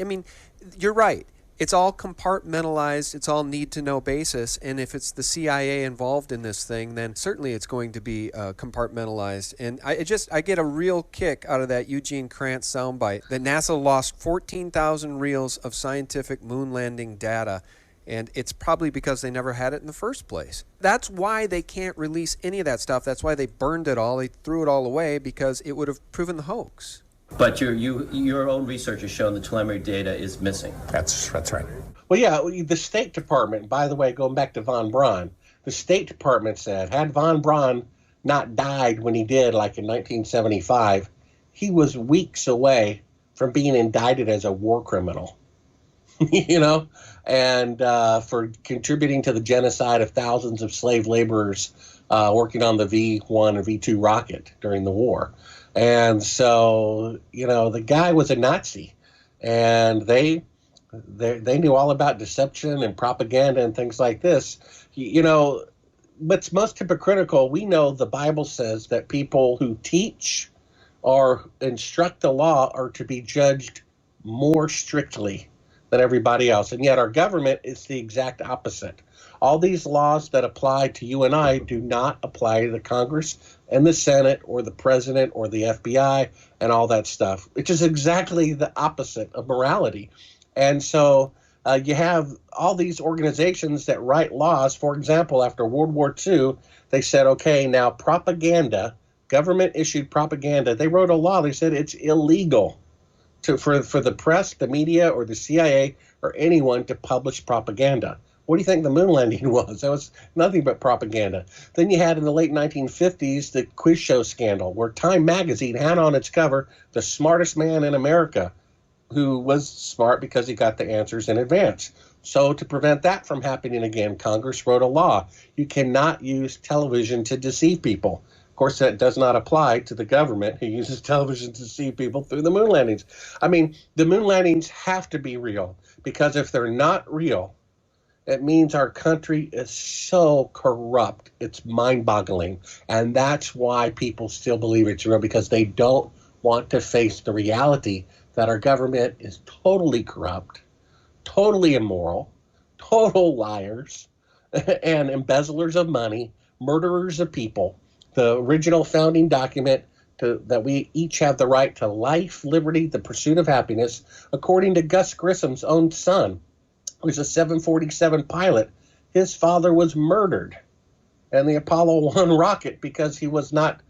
you're right. It's all compartmentalized. It's all need-to-know basis. And if it's the CIA involved in this thing, then certainly it's going to be compartmentalized. And I get a real kick out of that Eugene Krantz soundbite that NASA lost 14,000 reels of scientific moon landing data. And it's probably because they never had it in the first place. That's why they can't release any of that stuff. That's why they burned it all. They threw it all away, because it would have proven the hoax. But your own research has shown the telemetry data is missing. That's right. Well, yeah, the State Department, by the way, going back to Von Braun, the State Department said, had Von Braun not died when he did, like in 1975, he was weeks away from being indicted as a war criminal, and for contributing to the genocide of thousands of slave laborers working on the V-1 and V-2 rocket during the war. And so, the guy was a Nazi, and they knew all about deception and propaganda and things like this. What's most hypocritical, we know the Bible says that people who teach or instruct the law are to be judged more strictly than everybody else. And yet our government is the exact opposite. All these laws that apply to you and I do not apply to the Congress and the Senate or the president or the FBI and all that stuff, which is exactly the opposite of morality. And so you have all these organizations that write laws. For example, after World War II, they said, okay, now propaganda, government-issued propaganda, they wrote a law. They said it's illegal for the press, the media, or the CIA, or anyone to publish propaganda. What do you think the moon landing was? That was nothing but propaganda. Then you had in the late 1950s the quiz show scandal, where Time magazine had on its cover the smartest man in America, who was smart because he got the answers in advance. So to prevent that from happening again, Congress wrote a law. You cannot use television to deceive people. Of course, that does not apply to the government who uses television to deceive people through the moon landings. I mean, the moon landings have to be real, because if they're not real, it means our country is so corrupt. It's mind-boggling. And that's why people still believe it's real, because they don't want to face the reality that our government is totally corrupt, totally immoral, total liars, and embezzlers of money, murderers of people. The original founding document that we each have the right to life, liberty, the pursuit of happiness, according to Gus Grissom's own son, who's a 747 pilot. His father was murdered in the Apollo 1 rocket because he was not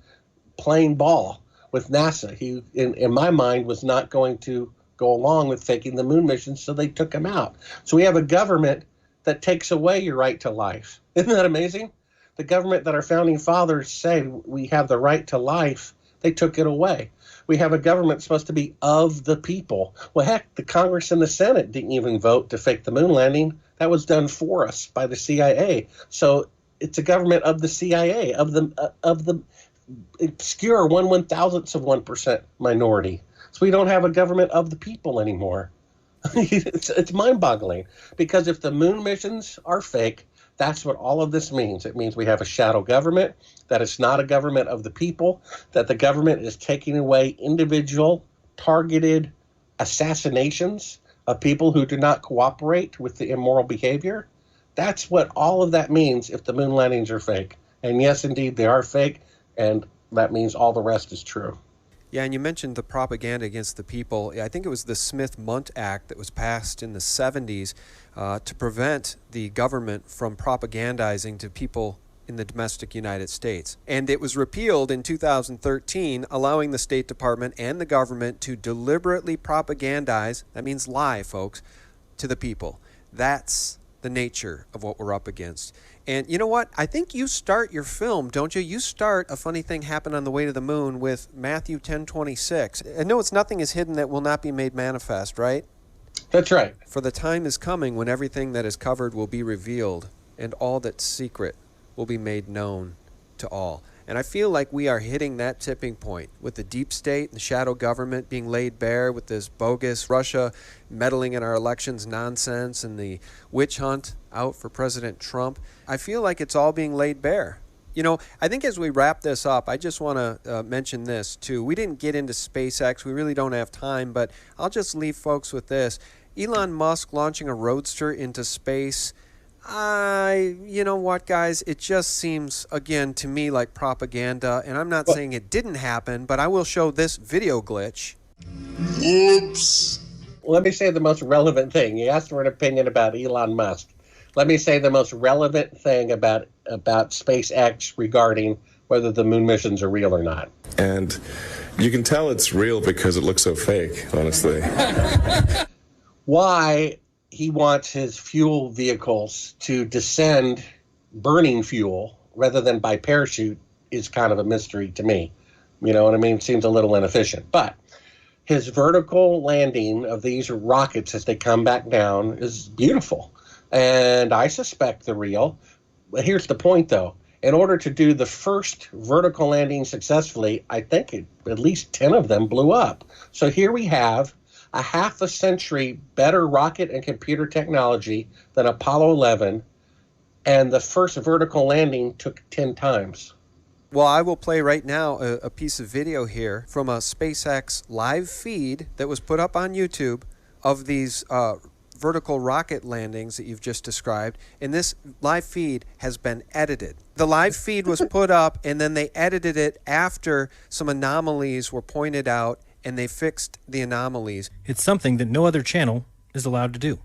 playing ball with NASA. He, in my mind, was not going to go along with faking the moon mission, so they took him out. So we have a government that takes away your right to life. Isn't that amazing? The government that our founding fathers say we have the right to life, they took it away. We have a government supposed to be of the people. Well, heck, the Congress and the Senate didn't even vote to fake the moon landing. That was done for us by the CIA. So it's a government of the CIA, of the obscure 1/1000th of 1% minority. So we don't have a government of the people anymore. It's mind-boggling, because if the moon missions are fake, that's what all of this means. It means we have a shadow government, that it's not a government of the people, that the government is taking away individual, targeted assassinations of people who do not cooperate with the immoral behavior. That's what all of that means if the moon landings are fake. And yes, indeed, they are fake, and that means all the rest is true. Yeah, and you mentioned the propaganda against the people. I think it was the Smith-Mundt Act that was passed in the 70s to prevent the government from propagandizing to people in the domestic United States. And it was repealed in 2013, allowing the State Department and the government to deliberately propagandize, that means lie, folks, to the people. That's the nature of what we're up against. And you know what? I think you start your film, don't you? You start A Funny Thing Happened on the Way to the Moon with Matthew 10:26. I know it's nothing is hidden that will not be made manifest, right? That's right. For the time is coming when everything that is covered will be revealed, and all that's secret will be made known to all. And I feel like we are hitting that tipping point with the deep state and the shadow government being laid bare, with this bogus Russia meddling in our elections nonsense and the witch hunt out for President Trump. I feel like it's all being laid bare. You know, I think as we wrap this up, I just want to mention this too. We didn't get into SpaceX. We really don't have time, but I'll just leave folks with this. Elon Musk launching a roadster into space. You know what, guys? It just seems, again, to me like propaganda. And I'm not saying it didn't happen, but I will show this video glitch. Oops. Let me say the most relevant thing. You asked for an opinion about Elon Musk. Let me say the most relevant thing about SpaceX regarding whether the moon missions are real or not. And you can tell it's real because it looks so fake, honestly. Why he wants his fuel vehicles to descend burning fuel rather than by parachute is kind of a mystery to me. You know what I mean? It seems a little inefficient. But his vertical landing of these rockets as they come back down is beautiful. And I suspect they're real. But here's the point, though. In order to do the first vertical landing successfully, I think at least 10 of them blew up. So here we have a half a century better rocket and computer technology than Apollo 11, and the first vertical landing took 10 times. Well, I will play right now a piece of video here from a SpaceX live feed that was put up on YouTube of these vertical rocket landings that you've just described, and this live feed has been edited. The live feed was put up, and then they edited it after some anomalies were pointed out, and they fixed the anomalies. It's something that no other channel is allowed to do.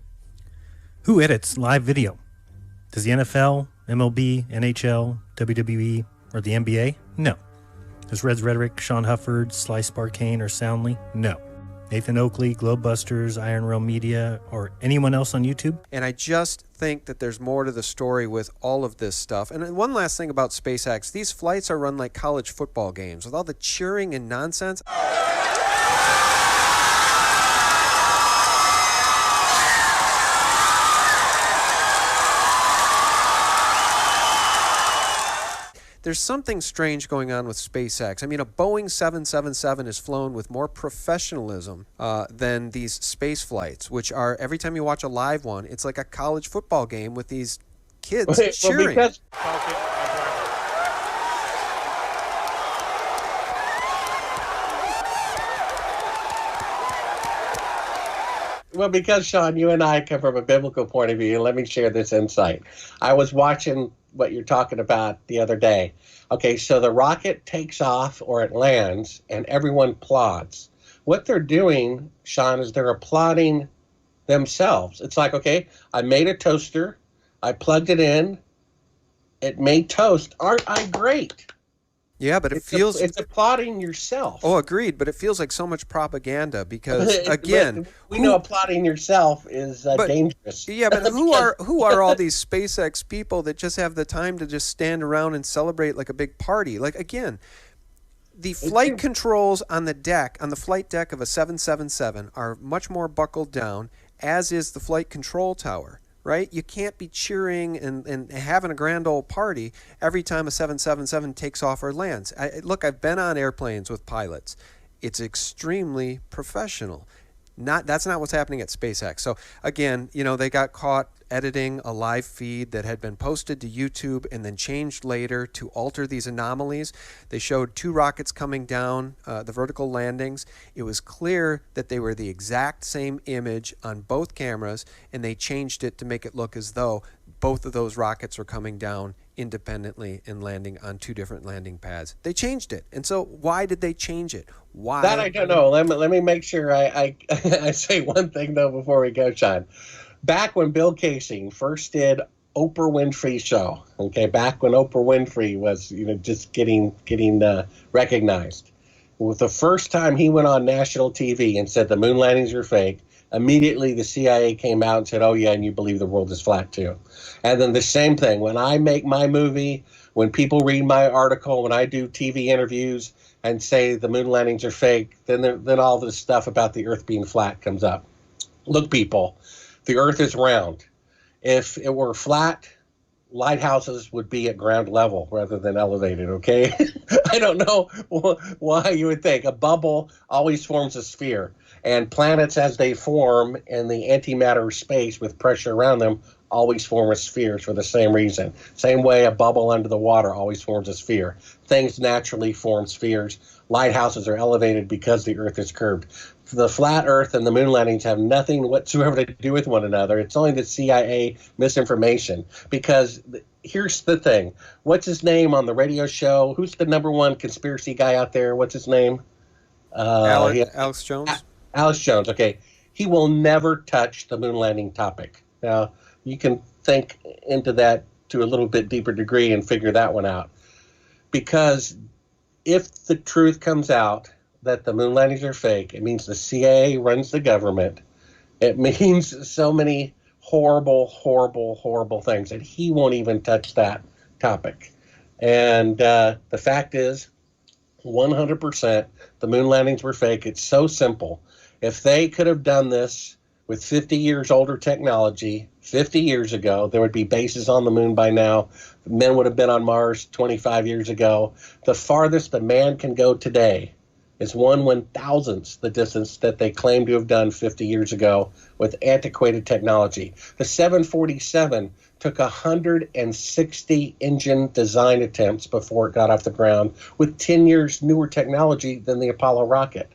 Who edits live video? Does the NFL, MLB, NHL, WWE, or the NBA? No. Does Reds Rhetoric, Sean Hufford, Slice Barkane, or Soundly? No. Nathan Oakley, Globebusters, Iron Rail Media, or anyone else on YouTube. And I just think that there's more to the story with all of this stuff. And one last thing about SpaceX, these flights are run like college football games with all the cheering and nonsense. There's something strange going on with SpaceX. I mean, a Boeing 777 is flown with more professionalism than these space flights, which are, every time you watch a live one, it's like a college football game with these kids cheering. Well, because, Sean, you and I come from a biblical point of view, let me share this insight. I was watching what you're talking about the other day. Okay, so the rocket takes off or it lands, and everyone applauds. What they're doing, Sean, is they're applauding themselves. It's like, okay, I made a toaster, I plugged it in, it made toast. Aren't I great? Yeah, but it's applauding yourself. Oh, agreed, but it feels like so much propaganda because, again... we know applauding yourself is dangerous. Yeah, but who are all these SpaceX people that just have the time to just stand around and celebrate like a big party? Like, again, the flight controls on the flight deck of a 777 are much more buckled down, as is the flight control tower. Right? You can't be cheering and having a grand old party every time a 777 takes off or lands. Look, I've been on airplanes with pilots. It's extremely professional. That's not what's happening at SpaceX. So again, they got caught editing a live feed that had been posted to YouTube and then changed later to alter these anomalies. They showed 2 rockets coming down, the vertical landings. It was clear that they were the exact same image on both cameras, and they changed it to make it look as though both of those rockets were coming down independently and landing on 2 different landing pads. They changed it. And so why did they change it? Why? That I don't know. Let me make sure I say one thing, though, before we go, Sean. Back when Bill Casey first did Oprah Winfrey Show, okay, back when Oprah Winfrey was, just getting recognized. Well, the first time he went on national TV and said the moon landings are fake, immediately the CIA came out and said, oh, yeah, and you believe the world is flat, too. And then the same thing, when I make my movie, when people read my article, when I do TV interviews and say the moon landings are fake, then all this stuff about the Earth being flat comes up. Look, people, the Earth is round. If it were flat, lighthouses would be at ground level rather than elevated, okay? I don't know why you would think. A bubble always forms a sphere, and planets as they form in the antimatter space with pressure around them always form as spheres for the same reason. Same way a bubble under the water always forms a sphere. Things naturally form spheres. Lighthouses are elevated because the Earth is curved. The flat Earth and the moon landings have nothing whatsoever to do with one another. It's only the CIA misinformation. Because here's the thing. What's his name on the radio show? Who's the #1 conspiracy guy out there? What's his name? Alex Jones? Alex Jones, okay. He will never touch the moon landing topic. Now, you can think into that to a little bit deeper degree and figure that one out. Because if the truth comes out that the moon landings are fake, it means the CIA runs the government. It means so many horrible, horrible, horrible things, and he won't even touch that topic. And the fact is, 100%, the moon landings were fake. It's so simple. If they could have done this with 50 years older technology, 50 years ago, there would be bases on the moon by now. Men would have been on Mars 25 years ago. The farthest a man can go today is 1/1000th the distance that they claim to have done 50 years ago with antiquated technology. The 747 took 160 engine design attempts before it got off the ground with 10 years newer technology than the Apollo rocket.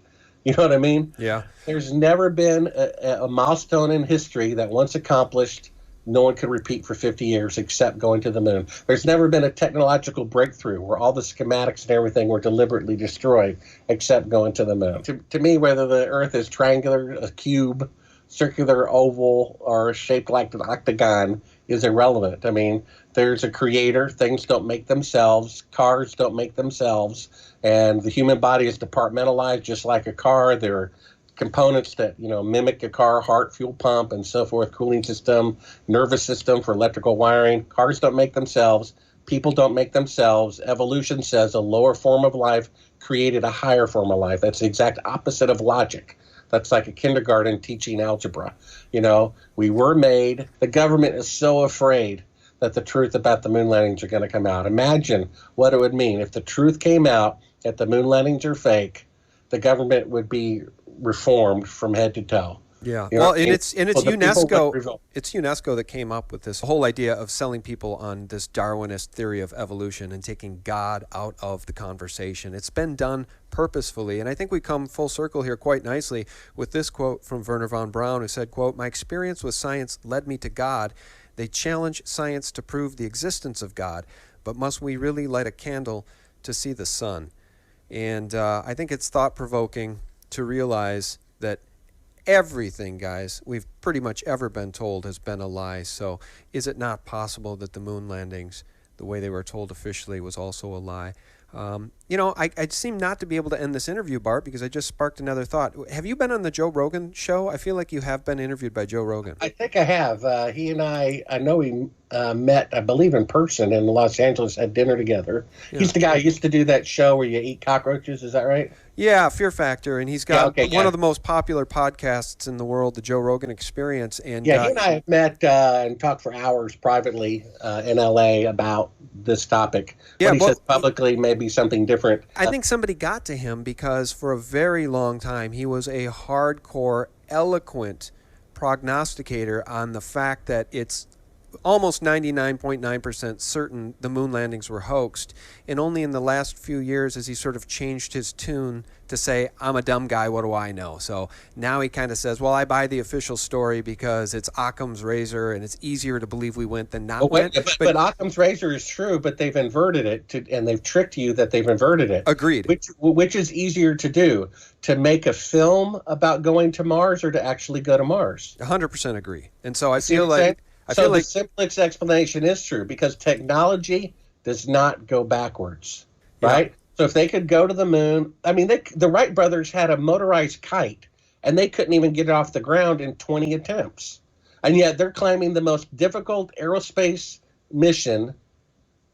You know what I mean? Yeah. There's never been a milestone in history that once accomplished, no one could repeat for 50 years except going to the moon. There's never been a technological breakthrough where all the schematics and everything were deliberately destroyed except going to the moon. To me, whether the Earth is triangular, a cube, circular, oval, or shaped like an octagon is irrelevant. I mean, there's a creator. Things don't make themselves. Cars don't make themselves. And the human body is departmentalized just like a car. There are components that, mimic a car, heart, fuel pump, and so forth, cooling system, nervous system for electrical wiring. Cars don't make themselves. People don't make themselves. Evolution says a lower form of life created a higher form of life. That's the exact opposite of logic. That's like a kindergarten teaching algebra. We were made. The government is so afraid that the truth about the moon landings are going to come out. Imagine what it would mean if the truth came out that the moon landings are fake. The government would be reformed from head to toe. Yeah. Well, it's UNESCO. It's UNESCO that came up with this whole idea of selling people on this Darwinist theory of evolution and taking God out of the conversation. It's been done purposefully, and I think we come full circle here quite nicely with this quote from Wernher von Braun, who said, quote, "My experience with science led me to God. They challenge science to prove the existence of God, but must we really light a candle to see the sun?" And I think it's thought-provoking to realize that everything, guys, we've pretty much ever been told has been a lie. So is it not possible that the moon landings, the way they were told officially, was also a lie? I seem not to be able to end this interview, Bart, because I just sparked another thought. Have you been on the Joe Rogan show? I feel like you have been interviewed by Joe Rogan. I think I have. He and I know we met, I believe, in person in Los Angeles, had dinner together. Yeah. He's the guy who used to do that show where you eat cockroaches. Is that right? Yeah, Fear Factor. And he's got one of the most popular podcasts in the world, the Joe Rogan Experience. And he and I have met and talked for hours privately in L.A. about this topic. Yeah, what he says publicly may be something different. I think somebody got to him because for a very long time he was a hardcore, eloquent prognosticator on the fact that it's almost 99.9% certain the moon landings were hoaxed. And only in the last few years has he sort of changed his tune to say, I'm a dumb guy, what do I know? So now he kind of says, well, I buy the official story because it's Occam's razor and it's easier to believe we went than not went. But Occam's razor is true, but they've inverted it and they've tricked you that they've inverted it. Agreed. Which is easier to do, to make a film about going to Mars or to actually go to Mars? 100% agree. And so I feel like... the simplest explanation is true because technology does not go backwards, right? Yeah. So if they could go to the moon, I mean, the Wright brothers had a motorized kite, and they couldn't even get it off the ground in 20 attempts. And yet they're claiming the most difficult aerospace mission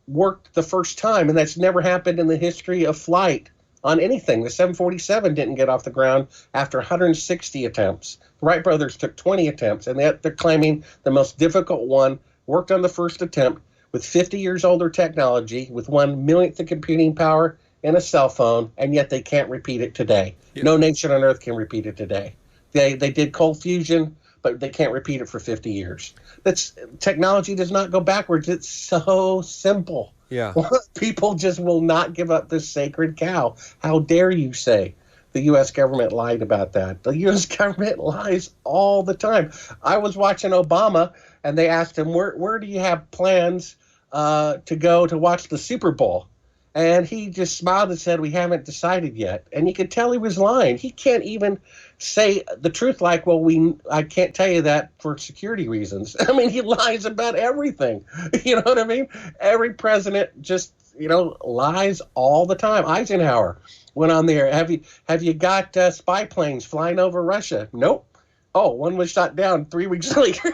worked the first time, and that's never happened in the history of flight on anything. The 747 didn't get off the ground after 160 attempts. The Wright brothers took 20 attempts, and they're claiming the most difficult one worked on the first attempt with 50 years older technology, with 1/1,000,000th of computing power and a cell phone, and yet they can't repeat it today. Yeah. No nation on Earth can repeat it today. They did cold fusion, but they can't repeat it for 50 years. Technology does not go backwards. It's so simple. Yeah. People just will not give up this sacred cow. How dare you say the U.S. government lied about that? The U.S. government lies all the time. I was watching Obama, and they asked him, where do you have plans to go to watch the Super Bowl? And he just smiled and said, we haven't decided yet. And you could tell he was lying. He can't even say the truth like, I can't tell you that for security reasons. I mean, he lies about everything. You know what I mean? Every president just, lies all the time. Eisenhower went on there. Have you got spy planes flying over Russia? Nope. Oh, one was shot down 3 weeks later.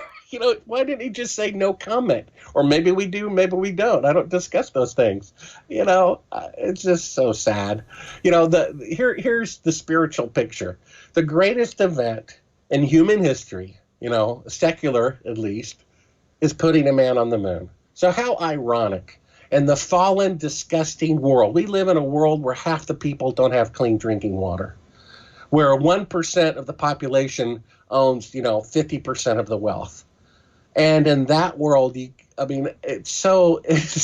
Why didn't he just say no comment? Or maybe we do, maybe we don't. I don't discuss those things. It's just so sad. Here's the spiritual picture. The greatest event in human history, secular at least, is putting a man on the moon. So how ironic. In the fallen, disgusting world, we live in a world where half the people don't have clean drinking water, where 1% of the population owns, 50% of the wealth. And in that world, it's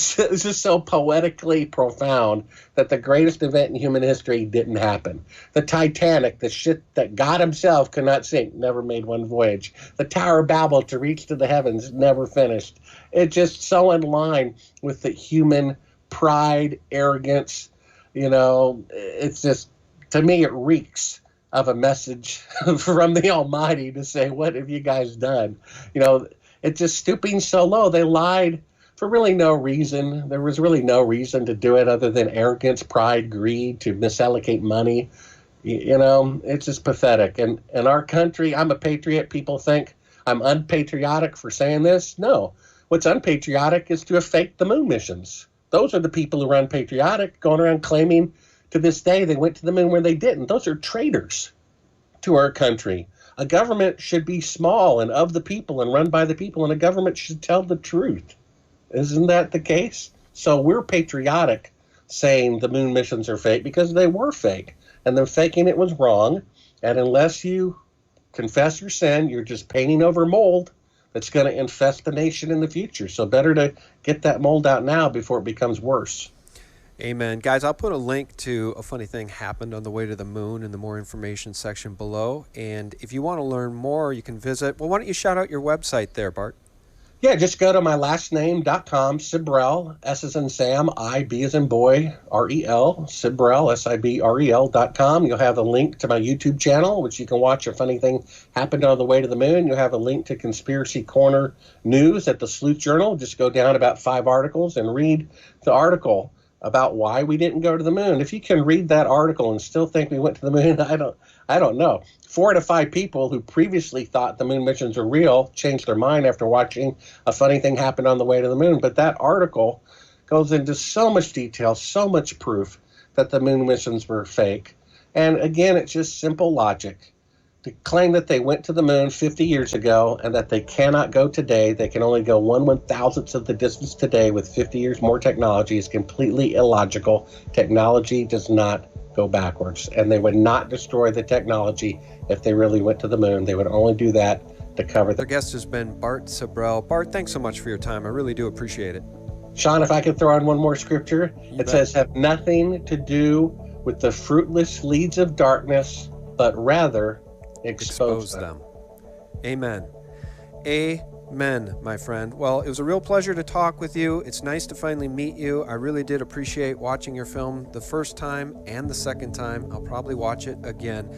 just so poetically profound that the greatest event in human history didn't happen. The Titanic, the ship that God himself could not sink, never made one voyage. The Tower of Babel to reach to the heavens, never finished. It's just so in line with the human pride, arrogance. It's just, to me, it reeks of a message from the Almighty to say, what have you guys done? It's just stooping so low. They lied for really no reason. There was really no reason to do it other than arrogance, pride, greed, to misallocate money. You know, it's just pathetic. And in our country, I'm a patriot. People think I'm unpatriotic for saying this. No. What's unpatriotic is to have faked the moon missions. Those are the people who are unpatriotic, going around claiming to this day they went to the moon where they didn't. Those are traitors to our country. A government should be small and of the people and run by the people, and a government should tell the truth. Isn't that the case? So we're patriotic saying the moon missions are fake because they were fake, and them faking it was wrong. And unless you confess your sin, you're just painting over mold that's going to infest the nation in the future. So better to get that mold out now before it becomes worse. Amen. Guys, I'll put a link to a funny thing happened on the way to the moon in the more information section below. And if you want to learn more, you can visit. Well, why don't you shout out your website there, Bart? Yeah, just go to mylastname.com, Sibrel, S as in Sam, I, B as in boy, R-E-L, Sibrel, S-I-B-R-E-L.com. You'll have a link to my YouTube channel, which you can watch a funny thing happened on the way to the moon. You'll have a link to Conspiracy Corner News at the Sleuth Journal. Just go down about 5 articles and read the article about why we didn't go to the moon. If you can read that article and still think we went to the moon, I don't know. 4 out of 5 people who previously thought the moon missions are real changed their mind after watching a funny thing happen on the way to the moon. But that article goes into so much detail, so much proof that the moon missions were fake. And again, it's just simple logic. To claim that they went to the moon 50 years ago and that they cannot go today, they can only go 1/1000th of the distance today with 50 years more technology is completely illogical. Technology does not go backwards, and they would not destroy the technology if they really went to the moon. They would only do that to cover Our guest has been Bart Sibrel. Bart, thanks so much for your time. I really do appreciate it. Sean, if I could throw in one more scripture, it says, have nothing to do with the fruitless leads of darkness, but rather expose them. Amen. Amen, my friend. Well, it was a real pleasure to talk with you. It's nice to finally meet you. I really did appreciate watching your film the first time and the second time. I'll probably watch it again.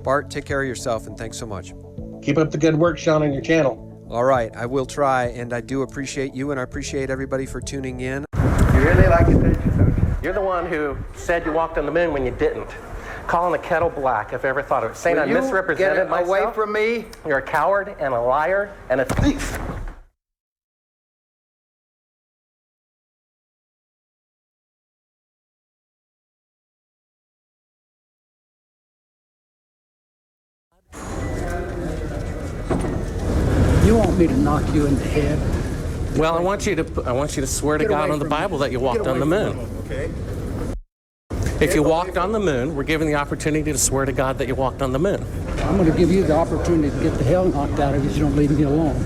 Bart, take care of yourself, and thanks so much. Keep up the good work, Sean, on your channel. All right, I will try, and I do appreciate you, and I appreciate everybody for tuning in. You really like attention, don't you? You're the one who said you walked on the moon when you didn't. Calling the kettle black, if I ever thought of it. Saying I misrepresented myself. Away from me. You're a coward and a liar and a thief. You want me to knock you in the head? Well, I want you to swear to God on the Bible that you walked on the moon. Okay. If you walked on the moon, we're given the opportunity to swear to God that you walked on the moon. I'm going to give you the opportunity to get the hell knocked out of you if you don't leave me alone.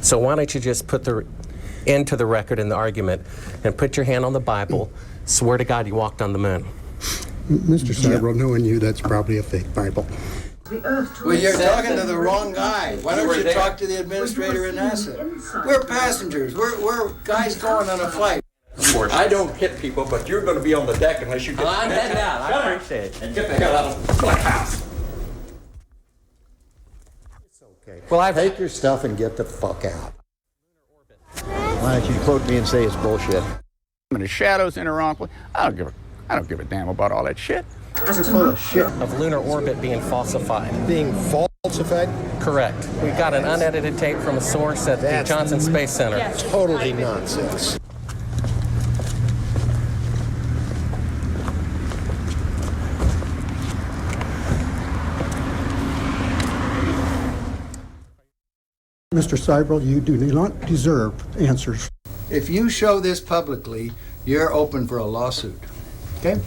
So why don't you just put the end to the record in the argument and put your hand on the Bible, swear to God you walked on the moon. Mr. Sibrel, knowing you, that's probably a fake Bible. Well, you're talking to the wrong guy. Why don't you talk to the administrator in NASA? We're passengers. We're guys going on a flight. I don't hit people, but you're going to be on the deck unless you get... I'm heading out. I appreciate it. And get the hell out of the black house. It's okay. Well, take your stuff and get the fuck out. Why don't you quote me and say it's bullshit? And the shadows in the wrong place. I don't give a damn about all that shit. You're full of shit. Of lunar orbit being falsified. Being falsified? Correct. We got an unedited tape from a source at the Johnson Space Center. Totally nonsense. Mr. Sibrel, you do not deserve answers. If you show this publicly, you're open for a lawsuit. Okay?